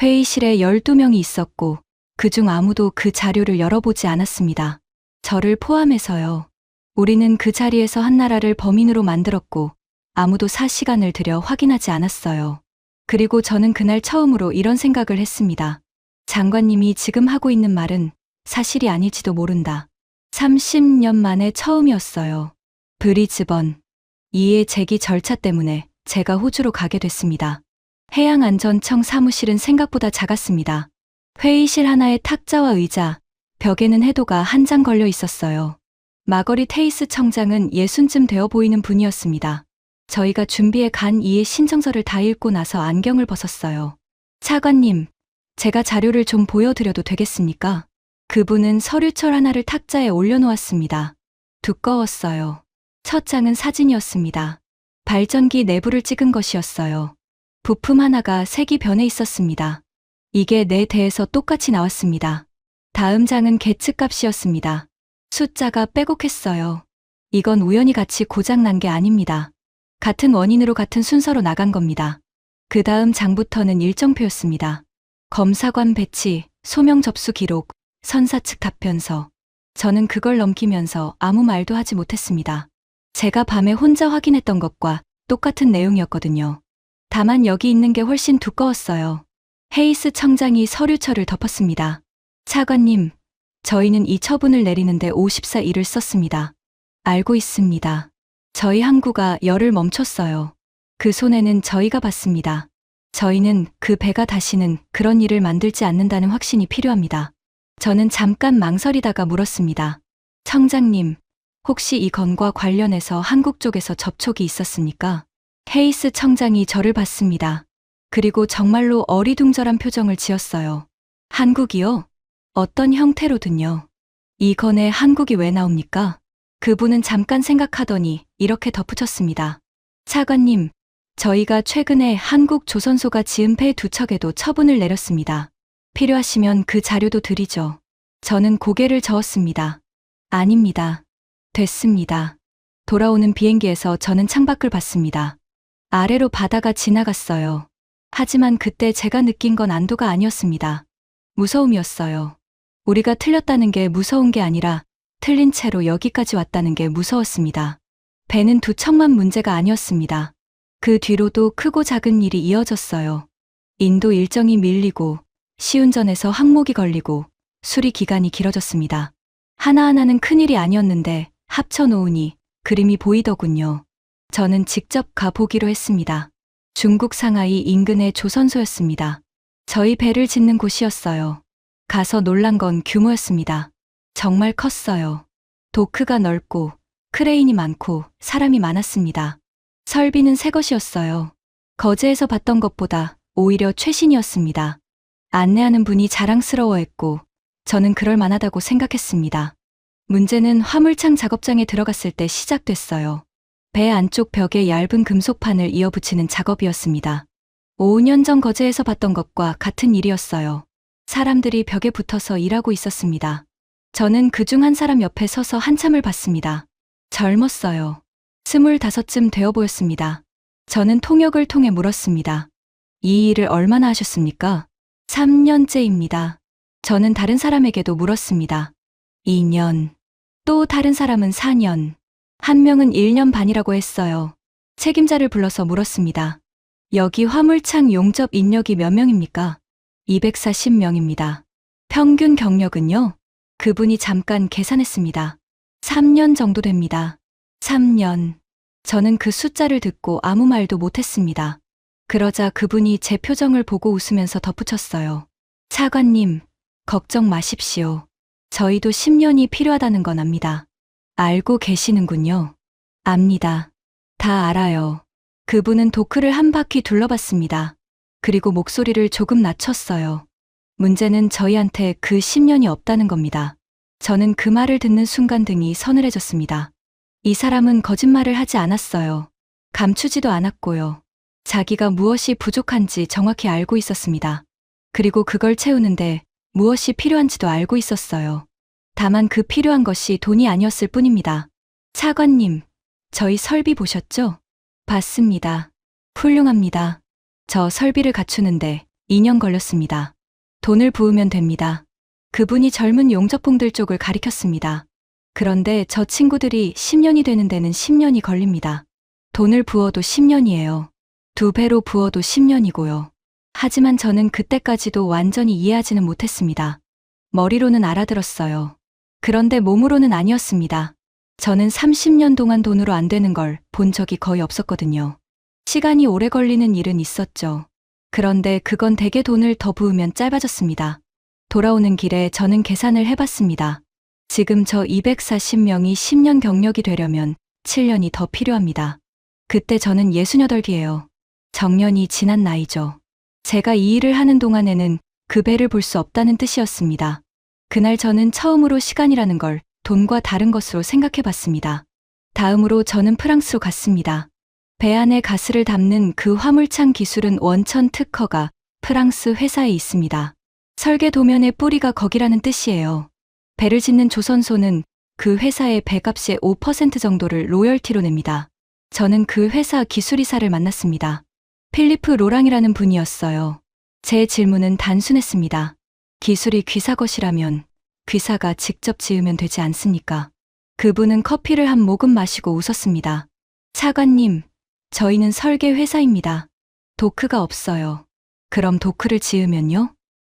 회의실에 12명이 있었고 그중 아무도 그 자료를 열어보지 않았습니다. 저를 포함해서요. 우리는 그 자리에서 한 나라를 범인으로 만들었고 아무도 4시간을 들여 확인하지 않았어요. 그리고 저는 그날 처음으로 이런 생각을 했습니다. 장관님이 지금 하고 있는 말은 사실이 아닐지도 모른다. 30년 만에 처음이었어요. 브리즈번. 이해 제기 절차 때문에 제가 호주로 가게 됐습니다. 해양안전청 사무실은 생각보다 작았습니다. 회의실 하나에 탁자와 의자, 벽에는 해도가 한 장 걸려 있었어요. 마거리 테이스 청장은 60쯤 되어 보이는 분이었습니다. 저희가 준비해 간 이해 신청서를 다 읽고 나서 안경을 벗었어요. 차관님, 제가 자료를 좀 보여드려도 되겠습니까? 그분은 서류철 하나를 탁자에 올려놓았습니다. 두꺼웠어요. 첫 장은 사진이었습니다. 발전기 내부를 찍은 것이었어요. 부품 하나가 색이 변해 있었습니다. 이게 내 대에서 똑같이 나왔습니다. 다음 장은 계측값이었습니다. 숫자가 빼곡했어요. 이건 우연히 같이 고장난 게 아닙니다. 같은 원인으로 같은 순서로 나간 겁니다. 그 다음 장부터는 일정표였습니다. 검사관 배치, 소명 접수 기록, 선사 측 답변서. 저는 그걸 넘기면서 아무 말도 하지 못했습니다. 제가 밤에 혼자 확인했던 것과 똑같은 내용이었거든요. 다만 여기 있는 게 훨씬 두꺼웠어요. 헤이스 청장이 서류철을 덮었습니다. 차관님, 저희는 이 처분을 내리는데 54일을 썼습니다. 알고 있습니다. 저희 항구가 열을 멈췄어요. 그 손해는 저희가 받습니다. 저희는 그 배가 다시는 그런 일을 만들지 않는다는 확신이 필요합니다. 저는 잠깐 망설이다가 물었습니다. 청장님, 혹시 이 건과 관련해서 한국 쪽에서 접촉이 있었습니까? 헤이스 청장이 저를 봤습니다. 그리고 정말로 어리둥절한 표정을 지었어요. 한국이요? 어떤 형태로든요? 이 건에 한국이 왜 나옵니까? 그분은 잠깐 생각하더니 이렇게 덧붙였습니다. 차관님, 저희가 최근에 한국 조선소가 지은 배 2척에도 처분을 내렸습니다. 필요하시면 그 자료도 드리죠. 저는 고개를 저었습니다. 아닙니다. 됐습니다. 돌아오는 비행기에서 저는 창밖을 봤습니다. 아래로 바다가 지나갔어요. 하지만 그때 제가 느낀 건 안도가 아니었습니다. 무서움이었어요. 우리가 틀렸다는 게 무서운 게 아니라 틀린 채로 여기까지 왔다는 게 무서웠습니다. 배는 2척만 문제가 아니었습니다. 그 뒤로도 크고 작은 일이 이어졌어요. 인도 일정이 밀리고 시운전에서 항목이 걸리고 수리 기간이 길어졌습니다. 하나하나는 큰일이 아니었는데 합쳐놓으니 그림이 보이더군요. 저는 직접 가보기로 했습니다. 중국 상하이 인근의 조선소였습니다. 저희 배를 짓는 곳이었어요. 가서 놀란 건 규모였습니다. 정말 컸어요. 도크가 넓고 크레인이 많고 사람이 많았습니다. 설비는 새 것이었어요. 거제에서 봤던 것보다 오히려 최신이었습니다. 안내하는 분이 자랑스러워했고 저는 그럴 만하다고 생각했습니다. 문제는 화물창 작업장에 들어갔을 때 시작됐어요. 배 안쪽 벽에 얇은 금속판을 이어붙이는 작업이었습니다. 5년 전 거제에서 봤던 것과 같은 일이었어요. 사람들이 벽에 붙어서 일하고 있었습니다. 저는 그중 한 사람 옆에 서서 한참을 봤습니다. 젊었어요. 25쯤 되어 보였습니다. 저는 통역을 통해 물었습니다. 이 일을 얼마나 하셨습니까? 3년째입니다. 저는 다른 사람에게도 물었습니다. 2년. 또 다른 사람은 4년. 한 명은 1년 반이라고 했어요. 책임자를 불러서 물었습니다. 여기 화물창 용접 인력이 몇 명입니까? 240명입니다. 평균 경력은요? 그분이 잠깐 계산했습니다. 3년 정도 됩니다. 3년. 저는 그 숫자를 듣고 아무 말도 못했습니다. 그러자 그분이 제 표정을 보고 웃으면서 덧붙였어요. 차관님, 걱정 마십시오. 저희도 10년이 필요하다는 건 압니다. 알고 계시는군요. 압니다. 다 알아요. 그분은 도크를 한 바퀴 둘러봤습니다. 그리고 목소리를 조금 낮췄어요. 문제는 저희한테 그 10년이 없다는 겁니다. 저는 그 말을 듣는 순간 등이 서늘해졌습니다. 이 사람은 거짓말을 하지 않았어요. 감추지도 않았고요. 자기가 무엇이 부족한지 정확히 알고 있었습니다. 그리고 그걸 채우는데 무엇이 필요한지도 알고 있었어요. 다만 그 필요한 것이 돈이 아니었을 뿐입니다. 차관님, 저희 설비 보셨죠? 봤습니다. 훌륭합니다. 저 설비를 갖추는데 2년 걸렸습니다. 돈을 부으면 됩니다. 그분이 젊은 용접봉들 쪽을 가리켰습니다. 그런데 저 친구들이 10년이 되는 데는 10년이 걸립니다. 돈을 부어도 10년이에요. 2배로 부어도 10년이고요. 하지만 저는 그때까지도 완전히 이해하지는 못했습니다. 머리로는 알아들었어요. 그런데 몸으로는 아니었습니다. 저는 30년 동안 돈으로 안 되는 걸 본 적이 거의 없었거든요. 시간이 오래 걸리는 일은 있었죠. 그런데 그건 대개 돈을 더 부으면 짧아졌습니다. 돌아오는 길에 저는 계산을 해봤습니다. 지금 저 240명이 10년 경력이 되려면 7년이 더 필요합니다. 그때 저는 68이에요. 정년이 지난 나이죠. 제가 이 일을 하는 동안에는 그 배를 볼 수 없다는 뜻이었습니다. 그날 저는 처음으로 시간이라는 걸 돈과 다른 것으로 생각해 봤습니다. 다음으로 저는 프랑스로 갔습니다. 배 안에 가스를 담는 그 화물창 기술은 원천 특허가 프랑스 회사에 있습니다. 설계 도면의 뿌리가 거기라는 뜻이에요. 배를 짓는 조선소는 그 회사의 배값의 5% 정도를 로열티로 냅니다. 저는 그 회사 기술이사를 만났습니다. 필리프 로랑이라는 분이었어요. 제 질문은 단순했습니다. 기술이 귀사 것이라면 귀사가 직접 지으면 되지 않습니까? 그분은 커피를 한 모금 마시고 웃었습니다. 차관님, 저희는 설계 회사입니다. 도크가 없어요. 그럼 도크를 지으면요?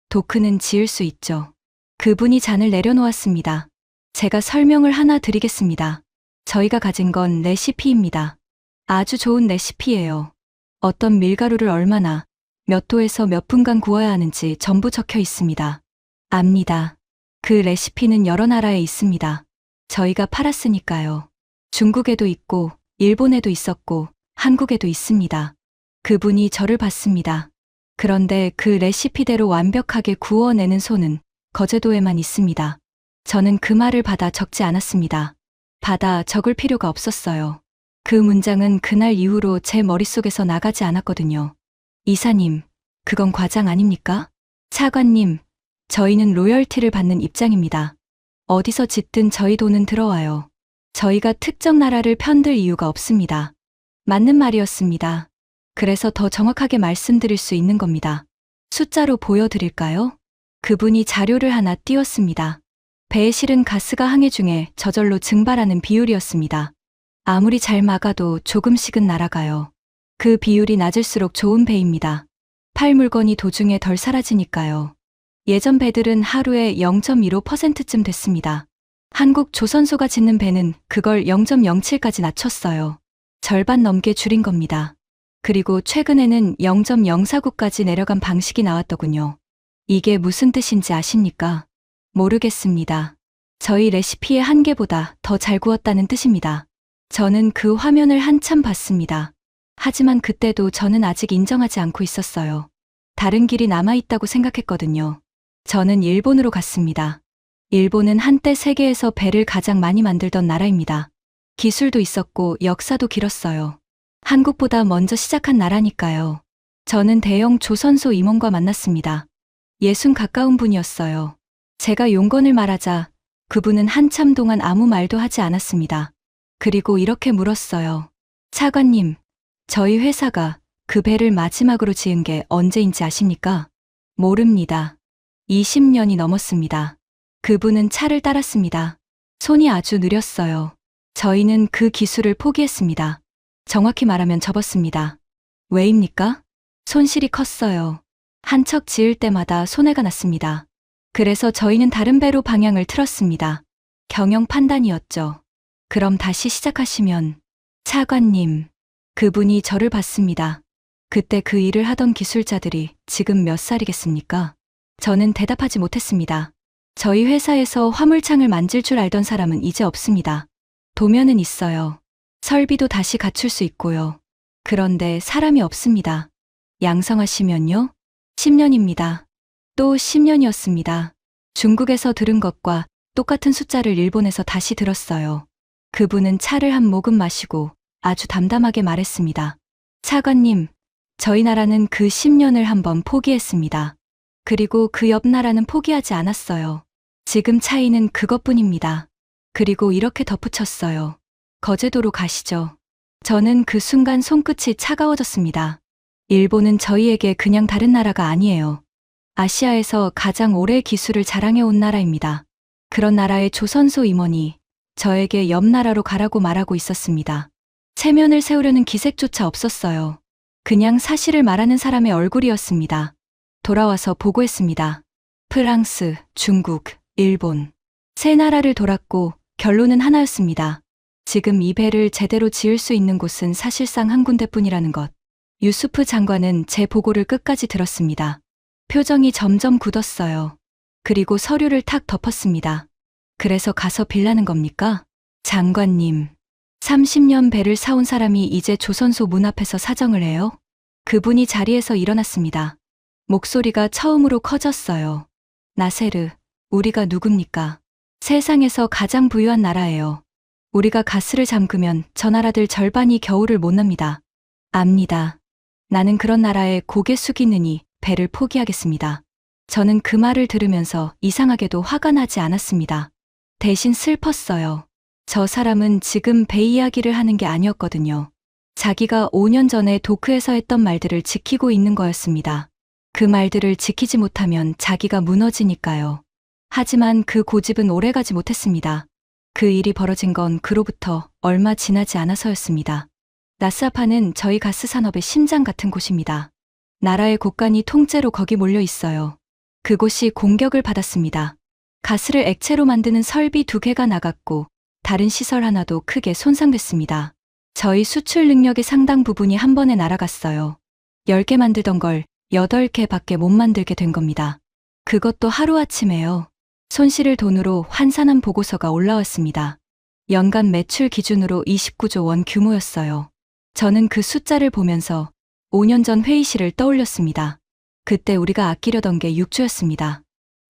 도크는 지을 수 있죠. 그분이 잔을 내려놓았습니다. 제가 설명을 하나 드리겠습니다. 저희가 가진 건 레시피입니다. 아주 좋은 레시피예요. 어떤 밀가루를 얼마나, 몇 도에서 몇 분간 구워야 하는지 전부 적혀 있습니다. 압니다. 그 레시피는 여러 나라에 있습니다. 저희가 팔았으니까요. 중국에도 있고, 일본에도 있었고, 한국에도 있습니다. 그분이 저를 봤습니다. 그런데 그 레시피대로 완벽하게 구워내는 소는 거제도에만 있습니다. 저는 그 말을 받아 적지 않았습니다. 받아 적을 필요가 없었어요. 그 문장은 그날 이후로 제 머릿속에서 나가지 않았거든요. 이사님, 그건 과장 아닙니까? 차관님, 저희는 로열티를 받는 입장입니다. 어디서 짓든 저희 돈은 들어와요. 저희가 특정 나라를 편들 이유가 없습니다. 맞는 말이었습니다. 그래서 더 정확하게 말씀드릴 수 있는 겁니다. 숫자로 보여드릴까요? 그분이 자료를 하나 띄웠습니다. 배에 실은 가스가 항해 중에 저절로 증발하는 비율이었습니다. 아무리 잘 막아도 조금씩은 날아가요. 그 비율이 낮을수록 좋은 배입니다. 팔 물건이 도중에 덜 사라지니까요. 예전 배들은 하루에 0.15%쯤 됐습니다. 한국 조선소가 짓는 배는 그걸 0.07까지 낮췄어요. 절반 넘게 줄인 겁니다. 그리고 최근에는 0.049까지 내려간 방식이 나왔더군요. 이게 무슨 뜻인지 아십니까? 모르겠습니다. 저희 레시피의 한계보다 더 잘 구웠다는 뜻입니다. 저는 그 화면을 한참 봤습니다. 하지만 그때도 저는 아직 인정하지 않고 있었어요. 다른 길이 남아있다고 생각했거든요. 저는 일본으로 갔습니다. 일본은 한때 세계에서 배를 가장 많이 만들던 나라입니다. 기술도 있었고 역사도 길었어요. 한국보다 먼저 시작한 나라니까요. 저는 대형 조선소 임원과 만났습니다. 60 가까운 분이었어요. 제가 용건을 말하자 그분은 한참 동안 아무 말도 하지 않았습니다. 그리고 이렇게 물었어요. 차관님, 저희 회사가 그 배를 마지막으로 지은 게 언제인지 아십니까? 모릅니다. 20년이 넘었습니다. 그분은 차를 따랐습니다. 손이 아주 느렸어요. 저희는 그 기술을 포기했습니다. 정확히 말하면 접었습니다. 왜입니까? 손실이 컸어요. 한 척 지을 때마다 손해가 났습니다. 그래서 저희는 다른 배로 방향을 틀었습니다. 경영 판단이었죠. 그럼 다시 시작하시면. 차관님, 그분이 저를 봤습니다. 그때 그 일을 하던 기술자들이 지금 몇 살이겠습니까? 저는 대답하지 못했습니다. 저희 회사에서 화물창을 만질 줄 알던 사람은 이제 없습니다. 도면은 있어요. 설비도 다시 갖출 수 있고요. 그런데 사람이 없습니다. 양성하시면요? 10년입니다. 또 10년이었습니다. 중국에서 들은 것과 똑같은 숫자를 일본에서 다시 들었어요. 그분은 차를 한 모금 마시고 아주 담담하게 말했습니다. 차관님, 저희 나라는 그 10년을 한번 포기했습니다. 그리고 그 옆 나라는 포기하지 않았어요. 지금 차이는 그것뿐입니다. 그리고 이렇게 덧붙였어요. 거제도로 가시죠. 저는 그 순간 손끝이 차가워졌습니다. 일본은 저희에게 그냥 다른 나라가 아니에요. 아시아에서 가장 오래 기술을 자랑해온 나라입니다. 그런 나라의 조선소 임원이 저에게 옆 나라로 가라고 말하고 있었습니다. 체면을 세우려는 기색조차 없었어요. 그냥 사실을 말하는 사람의 얼굴이었습니다. 돌아와서 보고했습니다. 프랑스, 중국, 일본. 세 나라를 돌았고 결론은 하나였습니다. 지금 이 배를 제대로 지을 수 있는 곳은 사실상 한 군데뿐이라는 것. 유수프 장관은 제 보고를 끝까지 들었습니다. 표정이 점점 굳었어요. 그리고 서류를 탁 덮었습니다. 그래서 가서 빌라는 겁니까? 장관님, 30년 배를 사온 사람이 이제 조선소 문 앞에서 사정을 해요? 그분이 자리에서 일어났습니다. 목소리가 처음으로 커졌어요. 나세르, 우리가 누굽니까? 세상에서 가장 부유한 나라예요. 우리가 가스를 잠그면 저 나라들 절반이 겨울을 못 납니다. 압니다. 나는 그런 나라에 고개 숙이느니 배를 포기하겠습니다. 저는 그 말을 들으면서 이상하게도 화가 나지 않았습니다. 대신 슬펐어요. 저 사람은 지금 배 이야기를 하는 게 아니었거든요. 자기가 5년 전에 도크에서 했던 말들을 지키고 있는 거였습니다. 그 말들을 지키지 못하면 자기가 무너지니까요. 하지만 그 고집은 오래가지 못했습니다. 그 일이 벌어진 건 그로부터 얼마 지나지 않아서였습니다. 나스아파는 저희 가스 산업의 심장 같은 곳입니다. 나라의 곳간이 통째로 거기 몰려 있어요. 그곳이 공격을 받았습니다. 가스를 액체로 만드는 설비 2개가 나갔고 다른 시설 하나도 크게 손상됐습니다. 저희 수출 능력의 상당 부분이 한 번에 날아갔어요. 10개 만들던 걸 8개밖에 못 만들게 된 겁니다. 그것도 하루아침에요. 손실을 돈으로 환산한 보고서가 올라왔습니다. 연간 매출 기준으로 29조 원 규모였어요. 저는 그 숫자를 보면서 5년 전 회의실을 떠올렸습니다. 그때 우리가 아끼려던 게 6조였습니다.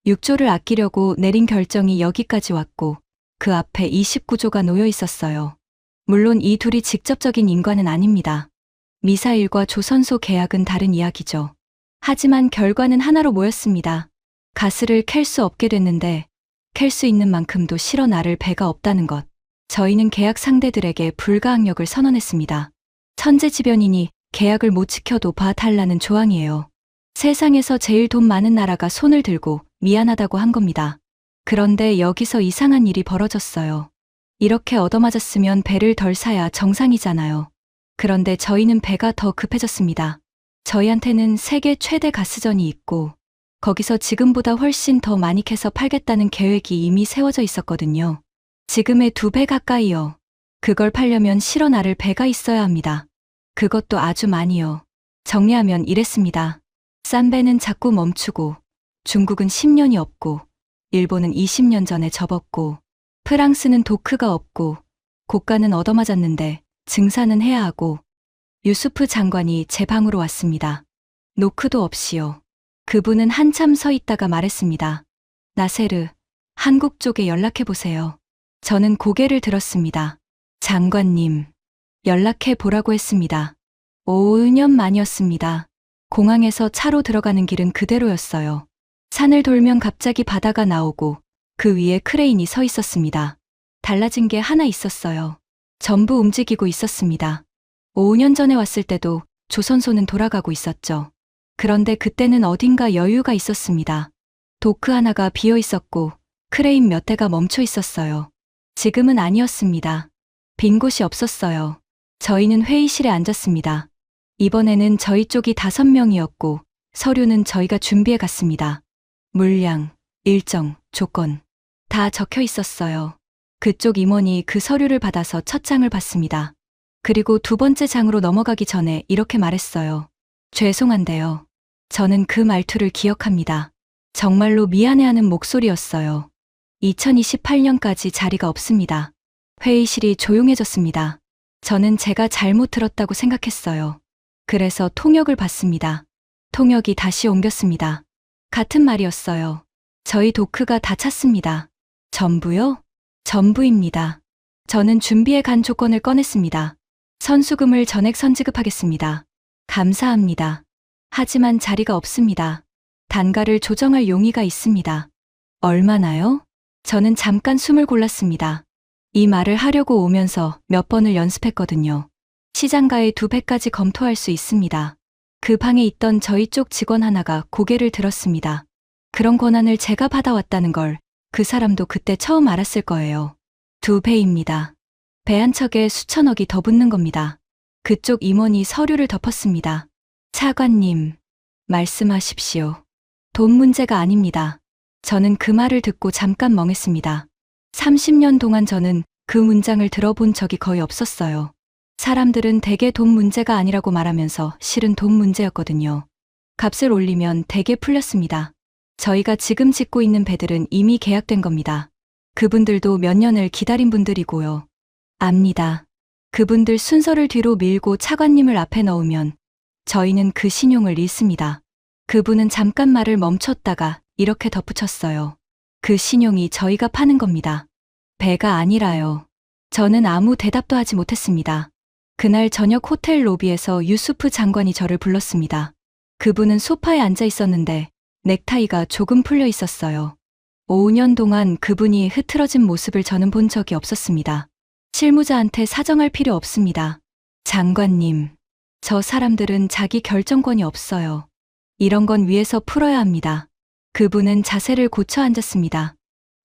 6조를 아끼려고 내린 결정이 여기까지 왔고 그 앞에 29조가 놓여 있었어요. 물론 이 둘이 직접적인 인과는 아닙니다. 미사일과 조선소 계약은 다른 이야기죠. 하지만 결과는 하나로 모였습니다. 가스를 캘 수 없게 됐는데 캘 수 있는 만큼도 실어 나를 배가 없다는 것. 저희는 계약 상대들에게 불가항력을 선언했습니다. 천재지변이니 계약을 못 지켜도 봐달라는 조항이에요. 세상에서 제일 돈 많은 나라가 손을 들고 미안하다고 한 겁니다. 그런데 여기서 이상한 일이 벌어졌어요. 이렇게 얻어맞았으면 배를 덜 사야 정상이잖아요. 그런데 저희는 배가 더 급해졌습니다. 저희한테는 세계 최대 가스전이 있고 거기서 지금보다 훨씬 더 많이 캐서 팔겠다는 계획이 이미 세워져 있었거든요. 지금의 2배 가까이요. 그걸 팔려면 실어 나를 배가 있어야 합니다. 그것도 아주 많이요. 정리하면 이랬습니다. 싼 배는 자꾸 멈추고 중국은 10년이 없고 일본은 20년 전에 접었고 프랑스는 도크가 없고 고가는 얻어맞았는데 증산은 해야 하고 유수프 장관이 제 방으로 왔습니다. 노크도 없이요. 그분은 한참 서 있다가 말했습니다. 나세르, 한국 쪽에 연락해보세요. 저는 고개를 들었습니다. 장관님, 연락해보라고 했습니다. 5년 만이었습니다. 공항에서 차로 들어가는 길은 그대로였어요. 산을 돌면 갑자기 바다가 나오고 그 위에 크레인이 서 있었습니다. 달라진 게 하나 있었어요. 전부 움직이고 있었습니다. 5년 전에 왔을 때도 조선소는 돌아가고 있었죠. 그런데 그때는 어딘가 여유가 있었습니다. 도크 하나가 비어 있었고 크레인 몇 대가 멈춰 있었어요. 지금은 아니었습니다. 빈 곳이 없었어요. 저희는 회의실에 앉았습니다. 이번에는 저희 쪽이 5명이었고 서류는 저희가 준비해 갔습니다. 물량, 일정, 조건 다 적혀 있었어요. 그쪽 임원이 그 서류를 받아서 첫 장을 봤습니다. 그리고 두 번째 장으로 넘어가기 전에 이렇게 말했어요. 죄송한데요. 저는 그 말투를 기억합니다. 정말로 미안해하는 목소리였어요. 2028년까지 자리가 없습니다. 회의실이 조용해졌습니다. 저는 제가 잘못 들었다고 생각했어요. 그래서 통역을 받습니다. 통역이 다시 옮겼습니다. 같은 말이었어요. 저희 도크가 다 찼습니다. 전부요? 전부입니다. 저는 준비해 간 조건을 꺼냈습니다. 선수금을 전액 선지급하겠습니다. 감사합니다. 하지만 자리가 없습니다. 단가를 조정할 용의가 있습니다. 얼마나요? 저는 잠깐 숨을 골랐습니다. 이 말을 하려고 오면서 몇 번을 연습했거든요. 시장가의 2배까지 검토할 수 있습니다. 그 방에 있던 저희 쪽 직원 하나가 고개를 들었습니다. 그런 권한을 제가 받아왔다는 걸 그 사람도 그때 처음 알았을 거예요. 2배입니다. 배 한 척에 수천억이 더 붙는 겁니다. 그쪽 임원이 서류를 덮었습니다. 차관님, 말씀하십시오. 돈 문제가 아닙니다. 저는 그 말을 듣고 잠깐 멍했습니다. 30년 동안 저는 그 문장을 들어본 적이 거의 없었어요. 사람들은 대개 돈 문제가 아니라고 말하면서 실은 돈 문제였거든요. 값을 올리면 대개 풀렸습니다. 저희가 지금 짓고 있는 배들은 이미 계약된 겁니다. 그분들도 몇 년을 기다린 분들이고요. 압니다. 그분들 순서를 뒤로 밀고 차관님을 앞에 넣으면 저희는 그 신용을 잃습니다. 그분은 잠깐 말을 멈췄다가 이렇게 덧붙였어요. 그 신용이 저희가 파는 겁니다. 배가 아니라요. 저는 아무 대답도 하지 못했습니다. 그날 저녁 호텔 로비에서 유수프 장관이 저를 불렀습니다. 그분은 소파에 앉아 있었는데 넥타이가 조금 풀려 있었어요. 5년 동안 그분이 흐트러진 모습을 저는 본 적이 없었습니다. 실무자한테 사정할 필요 없습니다. 장관님, 저 사람들은 자기 결정권이 없어요. 이런 건 위에서 풀어야 합니다. 그분은 자세를 고쳐 앉았습니다.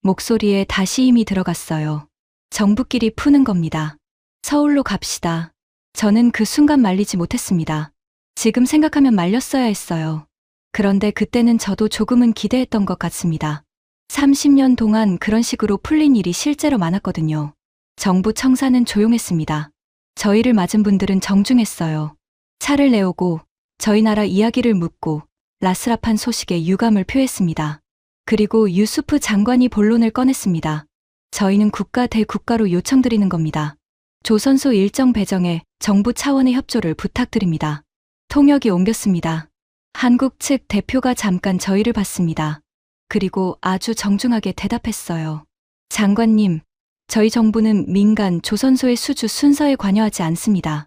목소리에 다시 힘이 들어갔어요. 정부끼리 푸는 겁니다. 서울로 갑시다. 저는 그 순간 말리지 못했습니다. 지금 생각하면 말렸어야 했어요. 그런데 그때는 저도 조금은 기대했던 것 같습니다. 30년 동안 그런 식으로 풀린 일이 실제로 많았거든요. 정부 청사는 조용했습니다. 저희를 맞은 분들은 정중했어요. 차를 내오고 저희 나라 이야기를 묻고 라스랍한 소식에 유감을 표했습니다. 그리고 유수프 장관이 본론을 꺼냈습니다. 저희는 국가 대 국가로 요청드리는 겁니다. 조선소 일정 배정에 정부 차원의 협조를 부탁드립니다. 통역이 옮겼습니다. 한국 측 대표가 잠깐 저희를 봤습니다. 그리고 아주 정중하게 대답했어요. 장관님, 저희 정부는 민간 조선소의 수주 순서에 관여하지 않습니다.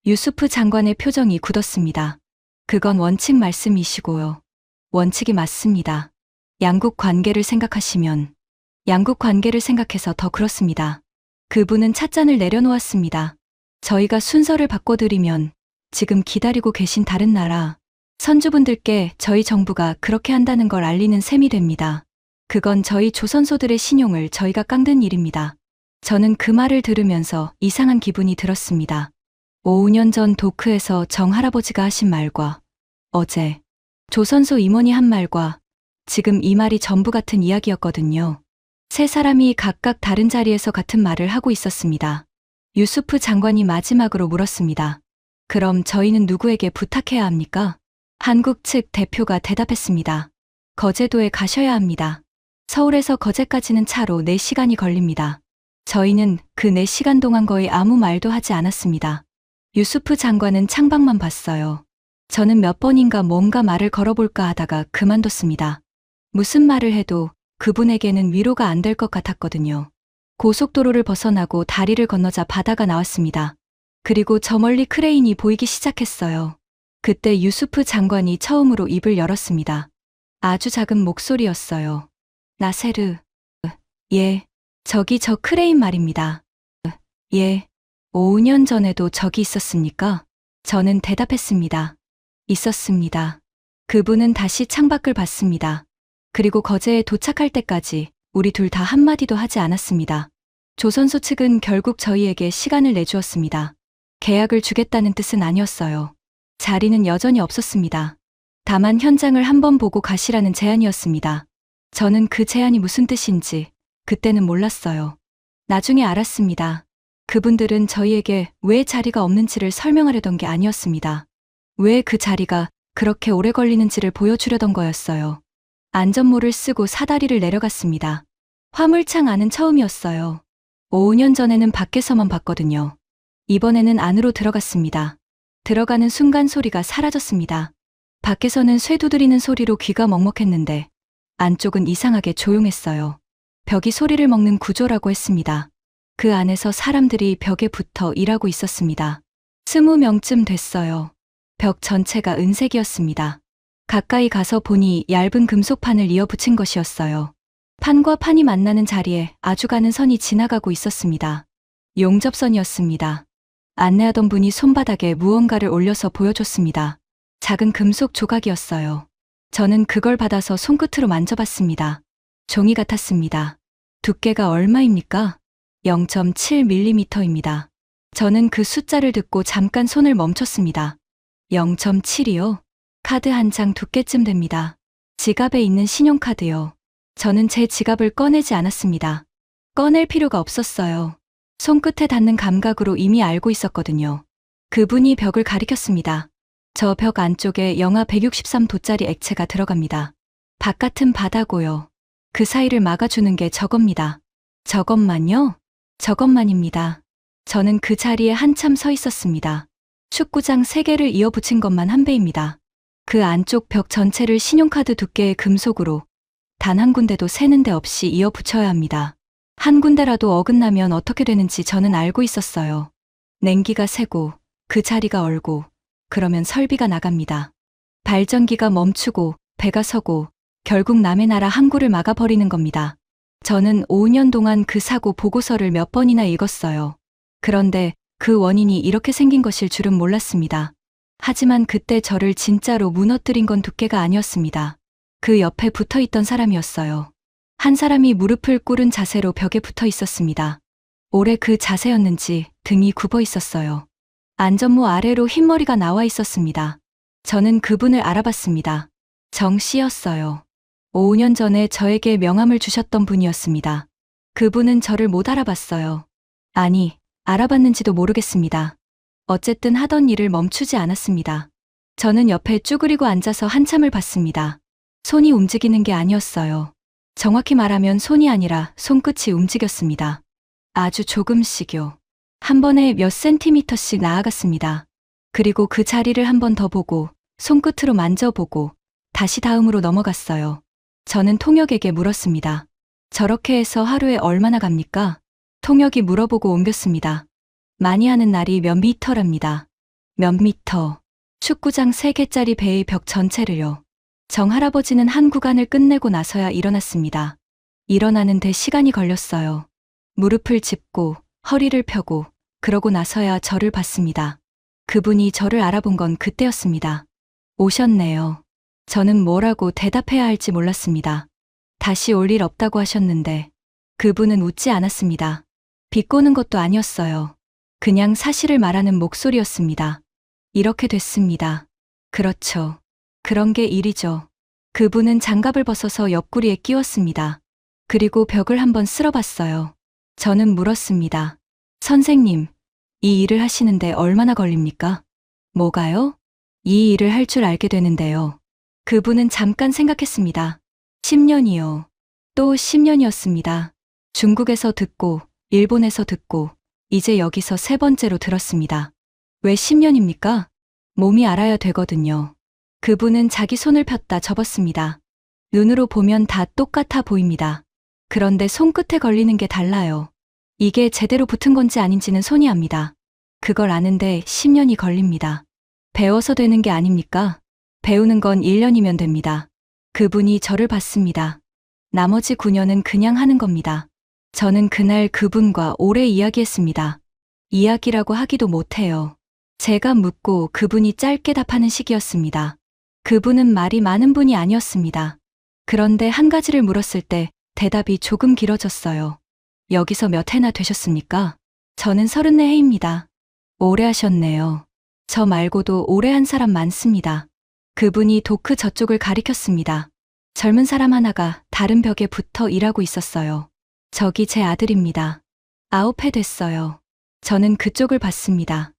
유수프 장관의 표정이 굳었습니다. 그건 원칙 말씀이시고요. 원칙이 맞습니다. 양국 관계를 생각하시면, 양국 관계를 생각해서 더 그렇습니다. 그분은 찻잔을 내려놓았습니다. 저희가 순서를 바꿔드리면 지금 기다리고 계신 다른 나라, 선주분들께 저희 정부가 그렇게 한다는 걸 알리는 셈이 됩니다. 그건 저희 조선소들의 신용을 저희가 깎는 일입니다. 저는 그 말을 들으면서 이상한 기분이 들었습니다. 5년 전 도크에서 정할아버지가 하신 말과 어제 조선소 임원이 한 말과 지금 이 말이 전부 같은 이야기였거든요. 세 사람이 각각 다른 자리에서 같은 말을 하고 있었습니다. 유수프 장관이 마지막으로 물었습니다. 그럼 저희는 누구에게 부탁해야 합니까? 한국 측 대표가 대답했습니다. 거제도에 가셔야 합니다. 서울에서 거제까지는 차로 4시간이 걸립니다. 저희는 그 4시간 동안 거의 아무 말도 하지 않았습니다. 유수프 장관은 창밖만 봤어요. 저는 몇 번인가 뭔가 말을 걸어볼까 하다가 그만뒀습니다. 무슨 말을 해도 그분에게는 위로가 안 될 것 같았거든요. 고속도로를 벗어나고 다리를 건너자 바다가 나왔습니다. 그리고 저 멀리 크레인이 보이기 시작했어요. 그때 유수프 장관이 처음으로 입을 열었습니다. 아주 작은 목소리였어요. 나세르. 예. 저기 저 크레인 말입니다. 예. 5년 전에도 저기 있었습니까? 저는 대답했습니다. 있었습니다. 그분은 다시 창밖을 봤습니다. 그리고 거제에 도착할 때까지 우리 둘 다 한마디도 하지 않았습니다. 조선소 측은 결국 저희에게 시간을 내주었습니다. 계약을 주겠다는 뜻은 아니었어요. 자리는 여전히 없었습니다. 다만 현장을 한번 보고 가시라는 제안이었습니다. 저는 그 제안이 무슨 뜻인지 그때는 몰랐어요. 나중에 알았습니다. 그분들은 저희에게 왜 자리가 없는지를 설명하려던 게 아니었습니다. 왜 그 자리가 그렇게 오래 걸리는지를 보여주려던 거였어요. 안전모를 쓰고 사다리를 내려갔습니다. 화물창 안은 처음이었어요. 5년 전에는 밖에서만 봤거든요. 이번에는 안으로 들어갔습니다. 들어가는 순간 소리가 사라졌습니다. 밖에서는 쇠 두드리는 소리로 귀가 먹먹했는데 안쪽은 이상하게 조용했어요. 벽이 소리를 먹는 구조라고 했습니다. 그 안에서 사람들이 벽에 붙어 일하고 있었습니다. 20명쯤 됐어요. 벽 전체가 은색이었습니다. 가까이 가서 보니 얇은 금속판을 이어 붙인 것이었어요. 판과 판이 만나는 자리에 아주 가는 선이 지나가고 있었습니다. 용접선이었습니다. 안내하던 분이 손바닥에 무언가를 올려서 보여줬습니다. 작은 금속 조각이었어요. 저는 그걸 받아서 손끝으로 만져봤습니다. 종이 같았습니다. 두께가 얼마입니까? 0.7mm입니다. 저는 그 숫자를 듣고 잠깐 손을 멈췄습니다. 0.7이요? 카드 한 장 두께쯤 됩니다. 지갑에 있는 신용카드요. 저는 제 지갑을 꺼내지 않았습니다. 꺼낼 필요가 없었어요. 손끝에 닿는 감각으로 이미 알고 있었거든요. 그분이 벽을 가리켰습니다. 저 벽 안쪽에 영하 163도짜리 액체가 들어갑니다. 바깥은 바다고요. 그 사이를 막아주는 게 저겁니다. 저것만요? 저것만입니다. 저는 그 자리에 한참 서 있었습니다. 축구장 3개를 이어 붙인 것만 한 배입니다. 그 안쪽 벽 전체를 신용카드 두께의 금속으로 단 한 군데도 새는 데 없이 이어 붙여야 합니다. 한 군데라도 어긋나면 어떻게 되는지 저는 알고 있었어요. 냉기가 새고 그 자리가 얼고 그러면 설비가 나갑니다. 발전기가 멈추고 배가 서고 결국 남의 나라 항구를 막아버리는 겁니다. 저는 5년 동안 그 사고 보고서를 몇 번이나 읽었어요. 그런데 그 원인이 이렇게 생긴 것일 줄은 몰랐습니다. 하지만 그때 저를 진짜로 무너뜨린 건 두께가 아니었습니다. 그 옆에 붙어 있던 사람이었어요. 한 사람이 무릎을 꿇은 자세로 벽에 붙어 있었습니다. 오래 그 자세였는지 등이 굽어 있었어요. 안전모 아래로 흰머리가 나와 있었습니다. 저는 그분을 알아봤습니다. 정 씨였어요. 5년 전에 저에게 명함을 주셨던 분이었습니다. 그분은 저를 못 알아봤어요. 아니, 알아봤는지도 모르겠습니다. 어쨌든 하던 일을 멈추지 않았습니다. 저는 옆에 쭈그리고 앉아서 한참을 봤습니다. 손이 움직이는 게 아니었어요. 정확히 말하면 손이 아니라 손끝이 움직였습니다. 아주 조금씩요. 한 번에 몇 센티미터씩 나아갔습니다. 그리고 그 자리를 한 번 더 보고 손끝으로 만져보고 다시 다음으로 넘어갔어요. 저는 통역에게 물었습니다. 저렇게 해서 하루에 얼마나 갑니까? 통역이 물어보고 옮겼습니다. 많이 하는 날이 몇 미터랍니다. 몇 미터. 축구장 3개짜리 배의 벽 전체를요. 정할아버지는 한 구간을 끝내고 나서야 일어났습니다. 일어나는데 시간이 걸렸어요. 무릎을 짚고 허리를 펴고 그러고 나서야 저를 봤습니다. 그분이 저를 알아본 건 그때였습니다. 오셨네요. 저는 뭐라고 대답해야 할지 몰랐습니다. 다시 올 일 없다고 하셨는데 그분은 웃지 않았습니다. 비꼬는 것도 아니었어요. 그냥 사실을 말하는 목소리였습니다. 이렇게 됐습니다. 그렇죠. 그런 게 일이죠. 그분은 장갑을 벗어서 옆구리에 끼웠습니다. 그리고 벽을 한번 쓸어봤어요. 저는 물었습니다. 선생님, 이 일을 하시는데 얼마나 걸립니까? 뭐가요? 이 일을 할 줄 알게 되는데요. 그분은 잠깐 생각했습니다. 10년이요. 또 10년이었습니다. 중국에서 듣고, 일본에서 듣고, 이제 여기서 3번째로 들었습니다. 왜 10년입니까? 몸이 알아야 되거든요. 그분은 자기 손을 폈다 접었습니다. 눈으로 보면 다 똑같아 보입니다. 그런데 손끝에 걸리는 게 달라요. 이게 제대로 붙은 건지 아닌지는 손이 압니다. 그걸 아는데 10년이 걸립니다. 배워서 되는 게 아닙니까? 배우는 건 1년이면 됩니다. 그분이 저를 봤습니다. 나머지 9년은 그냥 하는 겁니다. 저는 그날 그분과 오래 이야기했습니다. 이야기라고 하기도 못해요. 제가 묻고 그분이 짧게 답하는 식이었습니다. 그분은 말이 많은 분이 아니었습니다. 그런데 한 가지를 물었을 때 대답이 조금 길어졌어요. 여기서 몇 해나 되셨습니까? 저는 34해입니다. 오래 하셨네요. 저 말고도 오래 한 사람 많습니다. 그분이 도크 저쪽을 가리켰습니다. 젊은 사람 하나가 다른 벽에 붙어 일하고 있었어요. 저기 제 아들입니다. 9해 됐어요. 저는 그쪽을 봤습니다.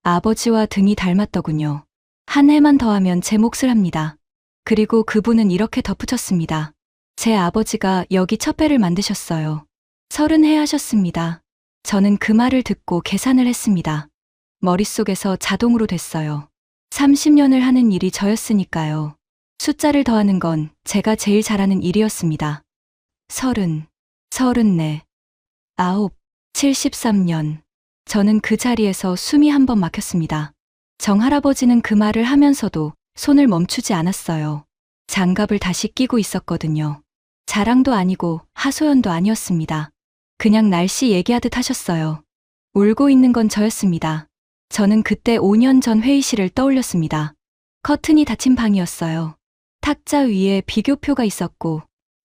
아버지와 등이 닮았더군요. 한 해만 더 하면 제 몫을 합니다. 그리고 그분은 이렇게 덧붙였습니다. 제 아버지가 여기 첫 배를 만드셨어요. 30해 하셨습니다. 저는 그 말을 듣고 계산을 했습니다. 머릿속에서 자동으로 됐어요. 30년을 하는 일이 저였으니까요. 숫자를 더하는 건 제가 제일 잘하는 일이었습니다. 30, 34, 9, 73년. 저는 그 자리에서 숨이 한 번 막혔습니다. 정할아버지는 그 말을 하면서도 손을 멈추지 않았어요. 장갑을 다시 끼고 있었거든요. 자랑도 아니고 하소연도 아니었습니다. 그냥 날씨 얘기하듯 하셨어요. 울고 있는 건 저였습니다. 저는 그때 5년 전 회의실을 떠올렸습니다. 커튼이 닫힌 방이었어요. 탁자 위에 비교표가 있었고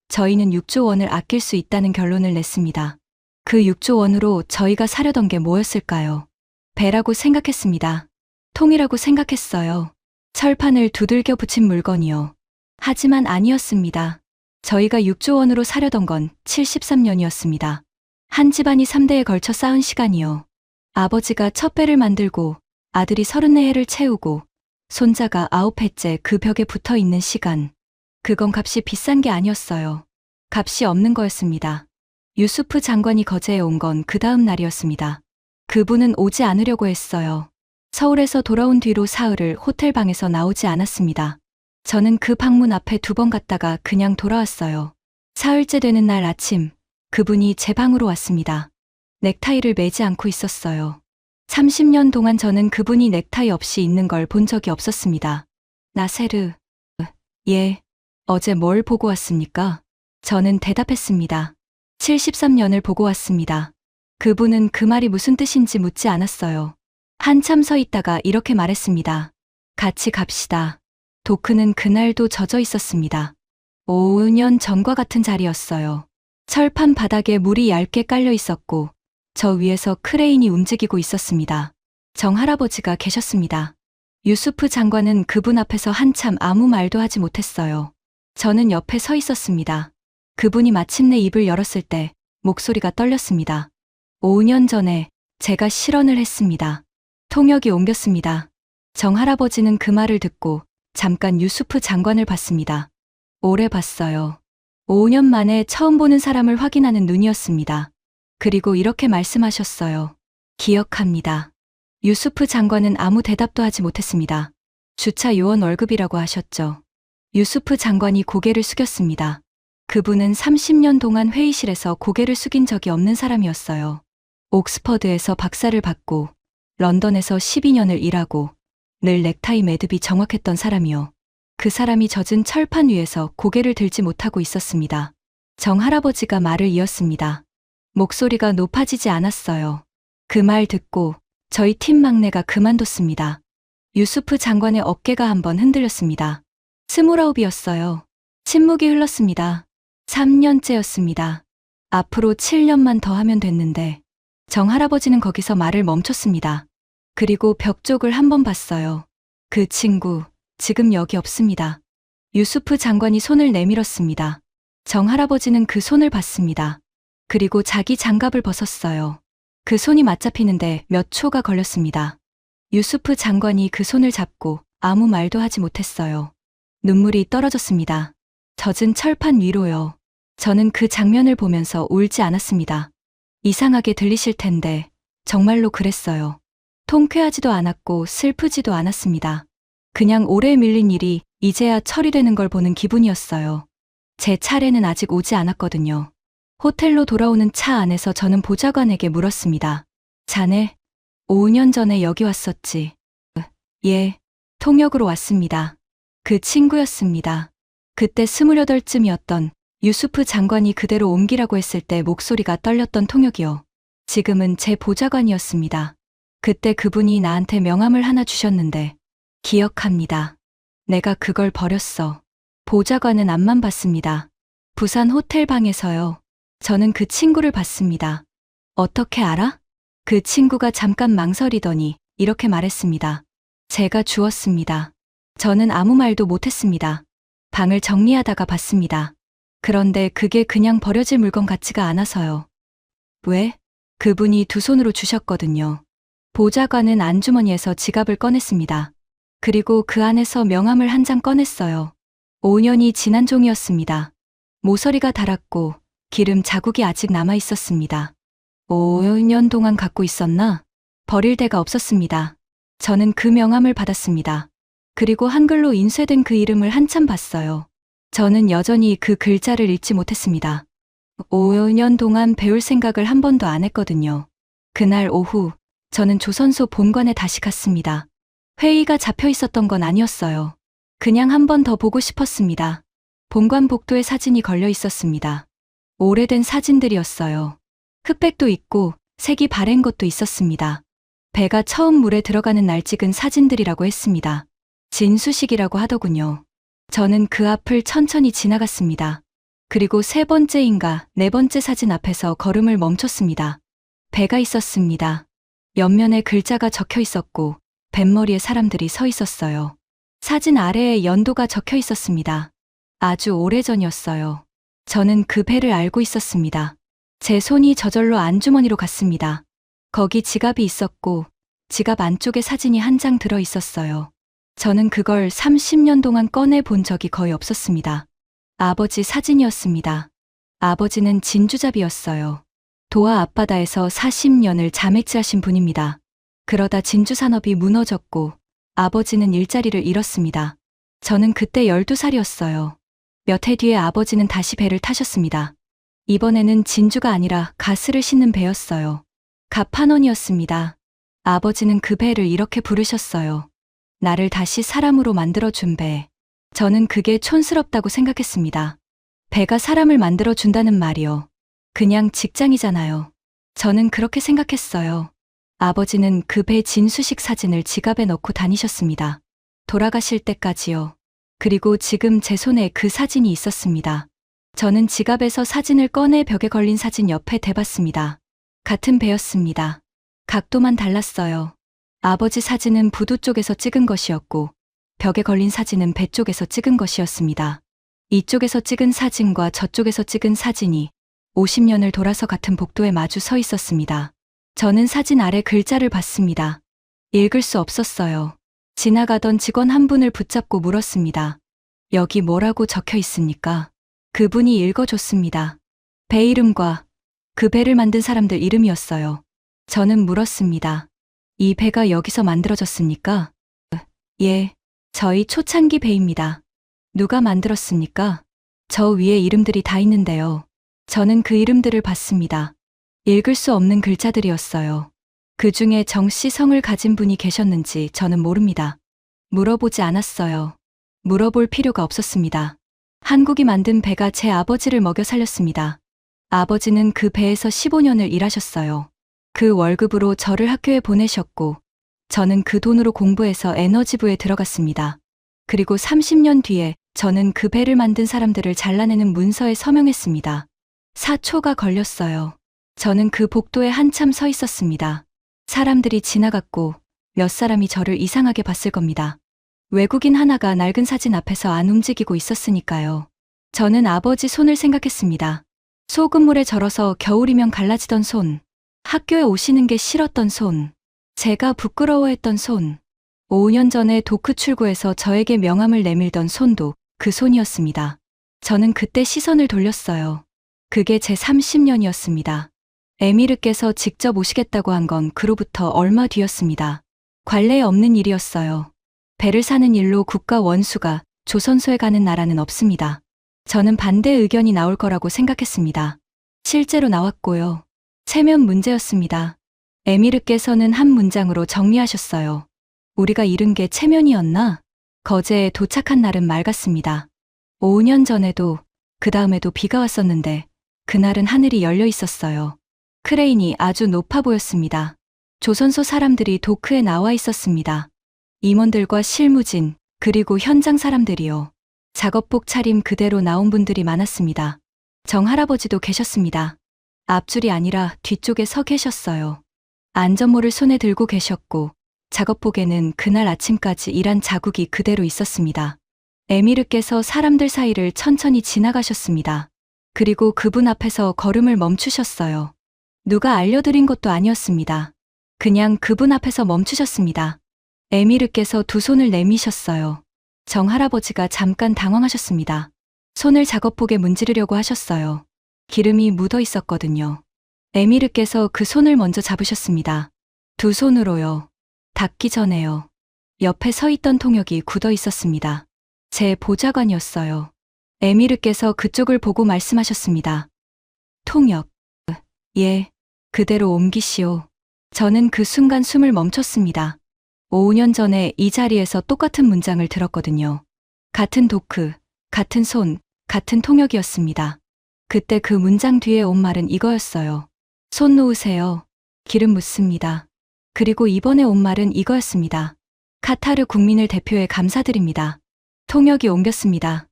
저희는 6조 원을 아낄 수 있다는 결론을 냈습니다. 그 6조 원으로 저희가 사려던 게 뭐였을까요? 배라고 생각했습니다. 통이라고 생각했어요. 철판을 두들겨 붙인 물건이요. 하지만 아니었습니다. 저희가 6조 원으로 사려던 건 73년이었습니다. 한 집안이 3대에 걸쳐 쌓은 시간이요. 아버지가 첫 배를 만들고 아들이 34해를 채우고 손자가 9해째 그 벽에 붙어 있는 시간. 그건 값이 비싼 게 아니었어요. 값이 없는 거였습니다. 유수프 장관이 거제에 온 건 그 다음 날이었습니다. 그분은 오지 않으려고 했어요. 서울에서 돌아온 뒤로 사흘을 호텔 방에서 나오지 않았습니다. 저는 그 방문 앞에 2번 갔다가 그냥 돌아왔어요. 사흘째 되는 날 아침, 그분이 제 방으로 왔습니다. 넥타이를 매지 않고 있었어요. 30년 동안 저는 그분이 넥타이 없이 있는 걸 본 적이 없었습니다. 나세르, 예, 어제 뭘 보고 왔습니까? 저는 대답했습니다. 73년을 보고 왔습니다. 그분은 그 말이 무슨 뜻인지 묻지 않았어요. 한참 서 있다가 이렇게 말했습니다. 같이 갑시다. 도크는 그날도 젖어 있었습니다. 5년 전과 같은 자리였어요. 철판 바닥에 물이 얇게 깔려 있었고 저 위에서 크레인이 움직이고 있었습니다. 정할아버지가 계셨습니다. 유수프 장관은 그분 앞에서 한참 아무 말도 하지 못했어요. 저는 옆에 서 있었습니다. 그분이 마침내 입을 열었을 때 목소리가 떨렸습니다. 5년 전에 제가 실언을 했습니다. 통역이 옮겼습니다. 정할아버지는 그 말을 듣고 잠깐 유수프 장관을 봤습니다. 오래 봤어요. 5년 만에 처음 보는 사람을 확인하는 눈이었습니다. 그리고 이렇게 말씀하셨어요. 기억합니다. 유수프 장관은 아무 대답도 하지 못했습니다. 주차 요원 월급이라고 하셨죠. 유수프 장관이 고개를 숙였습니다. 그분은 30년 동안 회의실에서 고개를 숙인 적이 없는 사람이었어요. 옥스퍼드에서 박사를 받고 런던에서 12년을 일하고 늘 넥타이 매듭이 정확했던 사람이요. 그 사람이 젖은 철판 위에서 고개를 들지 못하고 있었습니다. 정할아버지가 말을 이었습니다. 목소리가 높아지지 않았어요. 그 말 듣고 저희 팀 막내가 그만뒀습니다. 유수프 장관의 어깨가 한번 흔들렸습니다. 29이었어요. 침묵이 흘렀습니다. 3년째였습니다. 앞으로 7년만 더 하면 됐는데 정할아버지는 거기서 말을 멈췄습니다. 그리고 벽 쪽을 한번 봤어요. 그 친구 지금 여기 없습니다. 유수프 장관이 손을 내밀었습니다. 정할아버지는 그 손을 봤습니다. 그리고 자기 장갑을 벗었어요. 그 손이 맞잡히는데 몇 초가 걸렸습니다. 유수프 장관이 그 손을 잡고 아무 말도 하지 못했어요. 눈물이 떨어졌습니다. 젖은 철판 위로요. 저는 그 장면을 보면서 울지 않았습니다. 이상하게 들리실 텐데 정말로 그랬어요. 통쾌하지도 않았고 슬프지도 않았습니다. 그냥 오래 밀린 일이 이제야 처리되는 걸 보는 기분이었어요. 제 차례는 아직 오지 않았거든요. 호텔로 돌아오는 차 안에서 저는 보좌관에게 물었습니다. 자네, 5년 전에 여기 왔었지? 예, 통역으로 왔습니다. 그 친구였습니다. 그때 28쯤이었던 유수프 장관이 그대로 옮기라고 했을 때 목소리가 떨렸던 통역이요. 지금은 제 보좌관이었습니다. 그때 그분이 나한테 명함을 하나 주셨는데 기억합니다. 내가 그걸 버렸어. 보좌관은 앞만 봤습니다. 부산 호텔 방에서요. 저는 그 친구를 봤습니다. 어떻게 알아? 그 친구가 잠깐 망설이더니 이렇게 말했습니다. 제가 주었습니다. 저는 아무 말도 못했습니다. 방을 정리하다가 봤습니다. 그런데 그게 그냥 버려질 물건 같지가 않아서요. 왜? 그분이 두 손으로 주셨거든요. 보좌관은 안주머니에서 지갑을 꺼냈습니다. 그리고 그 안에서 명함을 한 장 꺼냈어요. 5년이 지난 종이었습니다. 모서리가 닳았고 기름 자국이 아직 남아 있었습니다. 5년 동안 갖고 있었나? 버릴 데가 없었습니다. 저는 그 명함을 받았습니다. 그리고 한글로 인쇄된 그 이름을 한참 봤어요. 저는 여전히 그 글자를 읽지 못했습니다. 5년 동안 배울 생각을 한 번도 안 했거든요. 그날 오후, 저는 조선소 본관에 다시 갔습니다. 회의가 잡혀 있었던 건 아니었어요. 그냥 한 번 더 보고 싶었습니다. 본관 복도에 사진이 걸려 있었습니다. 오래된 사진들이었어요. 흑백도 있고 색이 바랜 것도 있었습니다. 배가 처음 물에 들어가는 날 찍은 사진들이라고 했습니다. 진수식이라고 하더군요. 저는 그 앞을 천천히 지나갔습니다. 그리고 세 번째인가 네 번째 사진 앞에서 걸음을 멈췄습니다. 배가 있었습니다. 옆면에 글자가 적혀 있었고 뱃머리에 사람들이 서 있었어요. 사진 아래에 연도가 적혀 있었습니다. 아주 오래전이었어요. 저는 그 배를 알고 있었습니다. 제 손이 저절로 안주머니로 갔습니다. 거기 지갑이 있었고 지갑 안쪽에 사진이 한 장 들어 있었어요. 저는 그걸 30년 동안 꺼내 본 적이 거의 없었습니다. 아버지 사진이었습니다. 아버지는 진주잡이였어요. 도하 앞바다에서 40년을 자맥질하신 분입니다. 그러다 진주산업이 무너졌고 아버지는 일자리를 잃었습니다. 저는 그때 12살이었어요. 몇 해 뒤에 아버지는 다시 배를 타셨습니다. 이번에는 진주가 아니라 가스를 싣는 배였어요. 갑판원이었습니다. 아버지는 그 배를 이렇게 부르셨어요. 나를 다시 사람으로 만들어준 배. 저는 그게 촌스럽다고 생각했습니다. 배가 사람을 만들어준다는 말이요. 그냥 직장이잖아요. 저는 그렇게 생각했어요. 아버지는 그 배 진수식 사진을 지갑에 넣고 다니셨습니다. 돌아가실 때까지요. 그리고 지금 제 손에 그 사진이 있었습니다. 저는 지갑에서 사진을 꺼내 벽에 걸린 사진 옆에 대봤습니다. 같은 배였습니다. 각도만 달랐어요. 아버지 사진은 부두 쪽에서 찍은 것이었고 벽에 걸린 사진은 배 쪽에서 찍은 것이었습니다. 이쪽에서 찍은 사진과 저쪽에서 찍은 사진이 50년을 돌아서 같은 복도에 마주 서 있었습니다. 저는 사진 아래 글자를 봤습니다. 읽을 수 없었어요. 지나가던 직원 한 분을 붙잡고 물었습니다. 여기 뭐라고 적혀 있습니까? 그분이 읽어줬습니다. 배 이름과 그 배를 만든 사람들 이름이었어요. 저는 물었습니다. 이 배가 여기서 만들어졌습니까? 예, 저희 초창기 배입니다. 누가 만들었습니까? 저 위에 이름들이 다 있는데요. 저는 그 이름들을 봤습니다. 읽을 수 없는 글자들이었어요. 그 중에 정씨 성을 가진 분이 계셨는지 저는 모릅니다. 물어보지 않았어요. 물어볼 필요가 없었습니다. 한국이 만든 배가 제 아버지를 먹여 살렸습니다. 아버지는 그 배에서 15년을 일하셨어요. 그 월급으로 저를 학교에 보내셨고 저는 그 돈으로 공부해서 에너지부에 들어갔습니다. 그리고 30년 뒤에 저는 그 배를 만든 사람들을 잘라내는 문서에 서명했습니다. 4초가 걸렸어요. 저는 그 복도에 한참 서 있었습니다. 사람들이 지나갔고 몇 사람이 저를 이상하게 봤을 겁니다. 외국인 하나가 낡은 사진 앞에서 안 움직이고 있었으니까요. 저는 아버지 손을 생각했습니다. 소금물에 절어서 겨울이면 갈라지던 손. 학교에 오시는 게 싫었던 손. 제가 부끄러워했던 손. 5년 전에 도크 출구에서 저에게 명함을 내밀던 손도 그 손이었습니다. 저는 그때 시선을 돌렸어요. 그게 제 30년이었습니다. 에미르께서 직접 오시겠다고 한 건 그로부터 얼마 뒤였습니다. 관례에 없는 일이었어요. 배를 사는 일로 국가 원수가 조선소에 가는 나라는 없습니다. 저는 반대 의견이 나올 거라고 생각했습니다. 실제로 나왔고요. 체면 문제였습니다. 에미르께서는 한 문장으로 정리하셨어요. 우리가 잃은 게 체면이었나? 거제에 도착한 날은 맑았습니다. 5년 전에도 그 다음에도 비가 왔었는데 그날은 하늘이 열려 있었어요. 크레인이 아주 높아 보였습니다. 조선소 사람들이 도크에 나와 있었습니다. 임원들과 실무진, 그리고 현장 사람들이요. 작업복 차림 그대로 나온 분들이 많았습니다. 정할아버지도 계셨습니다. 앞줄이 아니라 뒤쪽에 서 계셨어요. 안전모를 손에 들고 계셨고 작업복에는 그날 아침까지 일한 자국이 그대로 있었습니다. 에미르께서 사람들 사이를 천천히 지나가셨습니다. 그리고 그분 앞에서 걸음을 멈추셨어요. 누가 알려드린 것도 아니었습니다. 그냥 그분 앞에서 멈추셨습니다. 에미르께서 두 손을 내미셨어요. 정할아버지가 잠깐 당황하셨습니다. 손을 작업복에 문지르려고 하셨어요. 기름이 묻어 있었거든요. 에미르께서 그 손을 먼저 잡으셨습니다. 두 손으로요. 닿기 전에요. 옆에 서 있던 통역이 굳어 있었습니다. 제 보좌관이었어요. 에미르께서 그쪽을 보고 말씀하셨습니다. 통역. 예, 그대로 옮기시오. 저는 그 순간 숨을 멈췄습니다. 5년 전에 이 자리에서 똑같은 문장을 들었거든요. 같은 도크, 같은 손, 같은 통역이었습니다. 그때 그 문장 뒤에 온 말은 이거였어요. 손 놓으세요. 기름 묻습니다. 그리고 이번에 온 말은 이거였습니다. 카타르 국민을 대표해 감사드립니다. 통역이 옮겼습니다.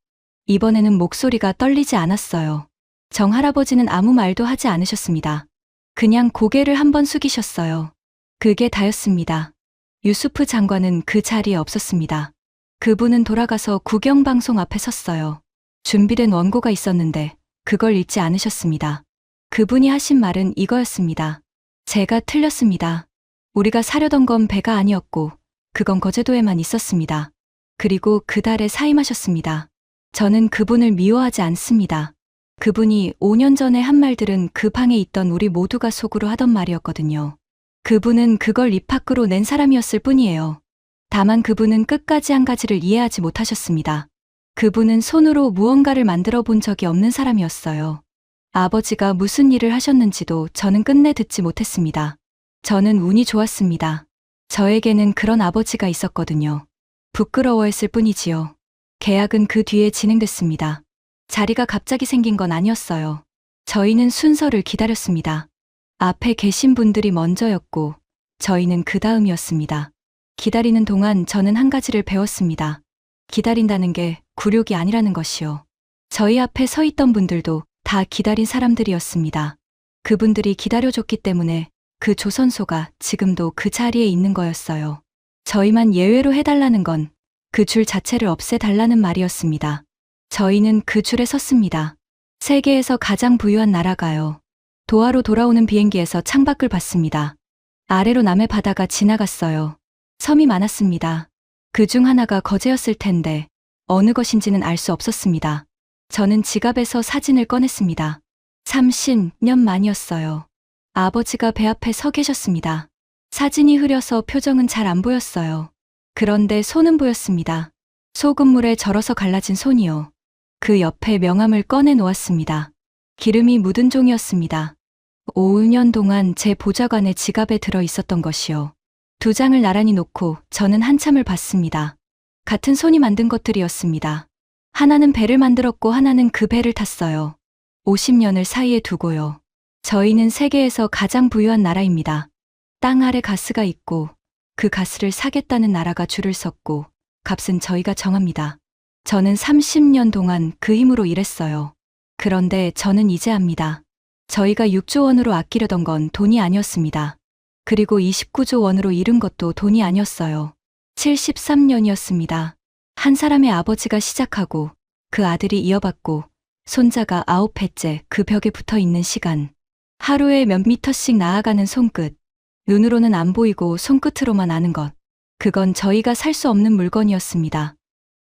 이번에는 목소리가 떨리지 않았어요. 정할아버지는 아무 말도 하지 않으셨습니다. 그냥 고개를 한번 숙이셨어요. 그게 다였습니다. 유수프 장관은 그 자리에 없었습니다. 그분은 돌아가서 국영방송 앞에 섰어요. 준비된 원고가 있었는데 그걸 읽지 않으셨습니다. 그분이 하신 말은 이거였습니다. 제가 틀렸습니다. 우리가 사려던 건 배가 아니었고 그건 거제도에만 있었습니다. 그리고 그 달에 사임하셨습니다. 저는 그분을 미워하지 않습니다. 그분이 5년 전에 한 말들은 그 방에 있던 우리 모두가 속으로 하던 말이었거든요. 그분은 그걸 입 밖으로 낸 사람이었을 뿐이에요. 다만 그분은 끝까지 한 가지를 이해하지 못하셨습니다. 그분은 손으로 무언가를 만들어 본 적이 없는 사람이었어요. 아버지가 무슨 일을 하셨는지도 저는 끝내 듣지 못했습니다. 저는 운이 좋았습니다. 저에게는 그런 아버지가 있었거든요. 부끄러워했을 뿐이지요. 계약은 그 뒤에 진행됐습니다. 자리가 갑자기 생긴 건 아니었어요. 저희는 순서를 기다렸습니다. 앞에 계신 분들이 먼저였고 저희는 그 다음이었습니다. 기다리는 동안 저는 한 가지를 배웠습니다. 기다린다는 게 굴욕이 아니라는 것이요. 저희 앞에 서 있던 분들도 다 기다린 사람들이었습니다. 그분들이 기다려줬기 때문에 그 조선소가 지금도 그 자리에 있는 거였어요. 저희만 예외로 해달라는 건 그 줄 자체를 없애달라는 말이었습니다. 저희는 그 줄에 섰습니다. 세계에서 가장 부유한 나라가요. 도하로 돌아오는 비행기에서 창밖을 봤습니다. 아래로 남해 바다가 지나갔어요. 섬이 많았습니다. 그 중 하나가 거제였을 텐데 어느 것인지는 알 수 없었습니다. 저는 지갑에서 사진을 꺼냈습니다. 30년 만이었어요. 아버지가 배 앞에 서 계셨습니다. 사진이 흐려서 표정은 잘 안 보였어요. 그런데 손은 보였습니다. 소금물에 절어서 갈라진 손이요. 그 옆에 명함을 꺼내 놓았습니다. 기름이 묻은 종이었습니다. 5년 동안 제 보좌관의 지갑에 들어 있었던 것이요. 두 장을 나란히 놓고 저는 한참을 봤습니다. 같은 손이 만든 것들이었습니다. 하나는 배를 만들었고 하나는 그 배를 탔어요. 50년을 사이에 두고요. 저희는 세계에서 가장 부유한 나라입니다. 땅 아래 가스가 있고 그 가스를 사겠다는 나라가 줄을 섰고 값은 저희가 정합니다. 저는 30년 동안 그 힘으로 일했어요. 그런데 저는 이제 압니다. 저희가 6조 원으로 아끼려던 건 돈이 아니었습니다. 그리고 29조 원으로 잃은 것도 돈이 아니었어요. 73년이었습니다. 한 사람의 아버지가 시작하고 그 아들이 이어받고 손자가 9회째 그 벽에 붙어 있는 시간. 하루에 몇 미터씩 나아가는 손끝. 눈으로는 안 보이고 손끝으로만 아는 것. 그건 저희가 살 수 없는 물건이었습니다.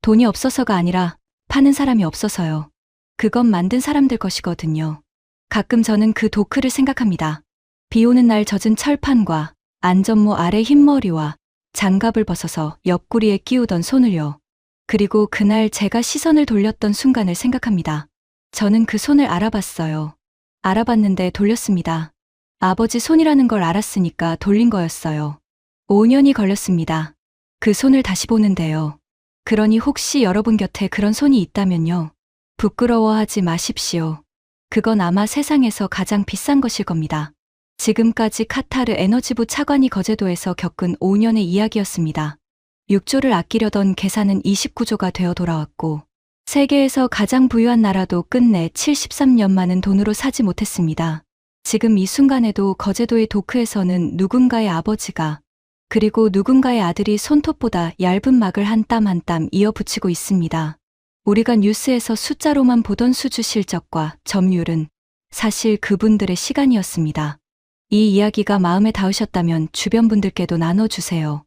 돈이 없어서가 아니라 파는 사람이 없어서요. 그건 만든 사람들 것이거든요. 가끔 저는 그 도크를 생각합니다. 비 오는 날 젖은 철판과 안전모 아래 흰머리와 장갑을 벗어서 옆구리에 끼우던 손을요. 그리고 그날 제가 시선을 돌렸던 순간을 생각합니다. 저는 그 손을 알아봤어요. 알아봤는데 돌렸습니다. 아버지 손이라는 걸 알았으니까 돌린 거였어요. 5년이 걸렸습니다. 그 손을 다시 보는데요. 그러니 혹시 여러분 곁에 그런 손이 있다면요. 부끄러워하지 마십시오. 그건 아마 세상에서 가장 비싼 것일 겁니다. 지금까지 카타르 에너지부 차관이 거제도에서 겪은 5년의 이야기였습니다. 6조를 아끼려던 계산은 29조가 되어 돌아왔고, 세계에서 가장 부유한 나라도 끝내 73년 많은 돈으로 사지 못했습니다. 지금 이 순간에도 거제도의 도크에서는 누군가의 아버지가, 그리고 누군가의 아들이 손톱보다 얇은 막을 한 땀 한 땀 이어붙이고 있습니다. 우리가 뉴스에서 숫자로만 보던 수주 실적과 점유율은 사실 그분들의 시간이었습니다. 이 이야기가 마음에 닿으셨다면 주변 분들께도 나눠주세요.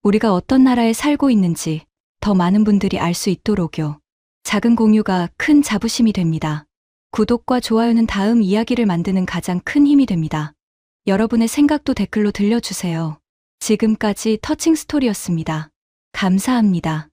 우리가 어떤 나라에 살고 있는지 더 많은 분들이 알 수 있도록요. 작은 공유가 큰 자부심이 됩니다. 구독과 좋아요는 다음 이야기를 만드는 가장 큰 힘이 됩니다. 여러분의 생각도 댓글로 들려주세요. 지금까지 터칭 스토리였습니다. 감사합니다.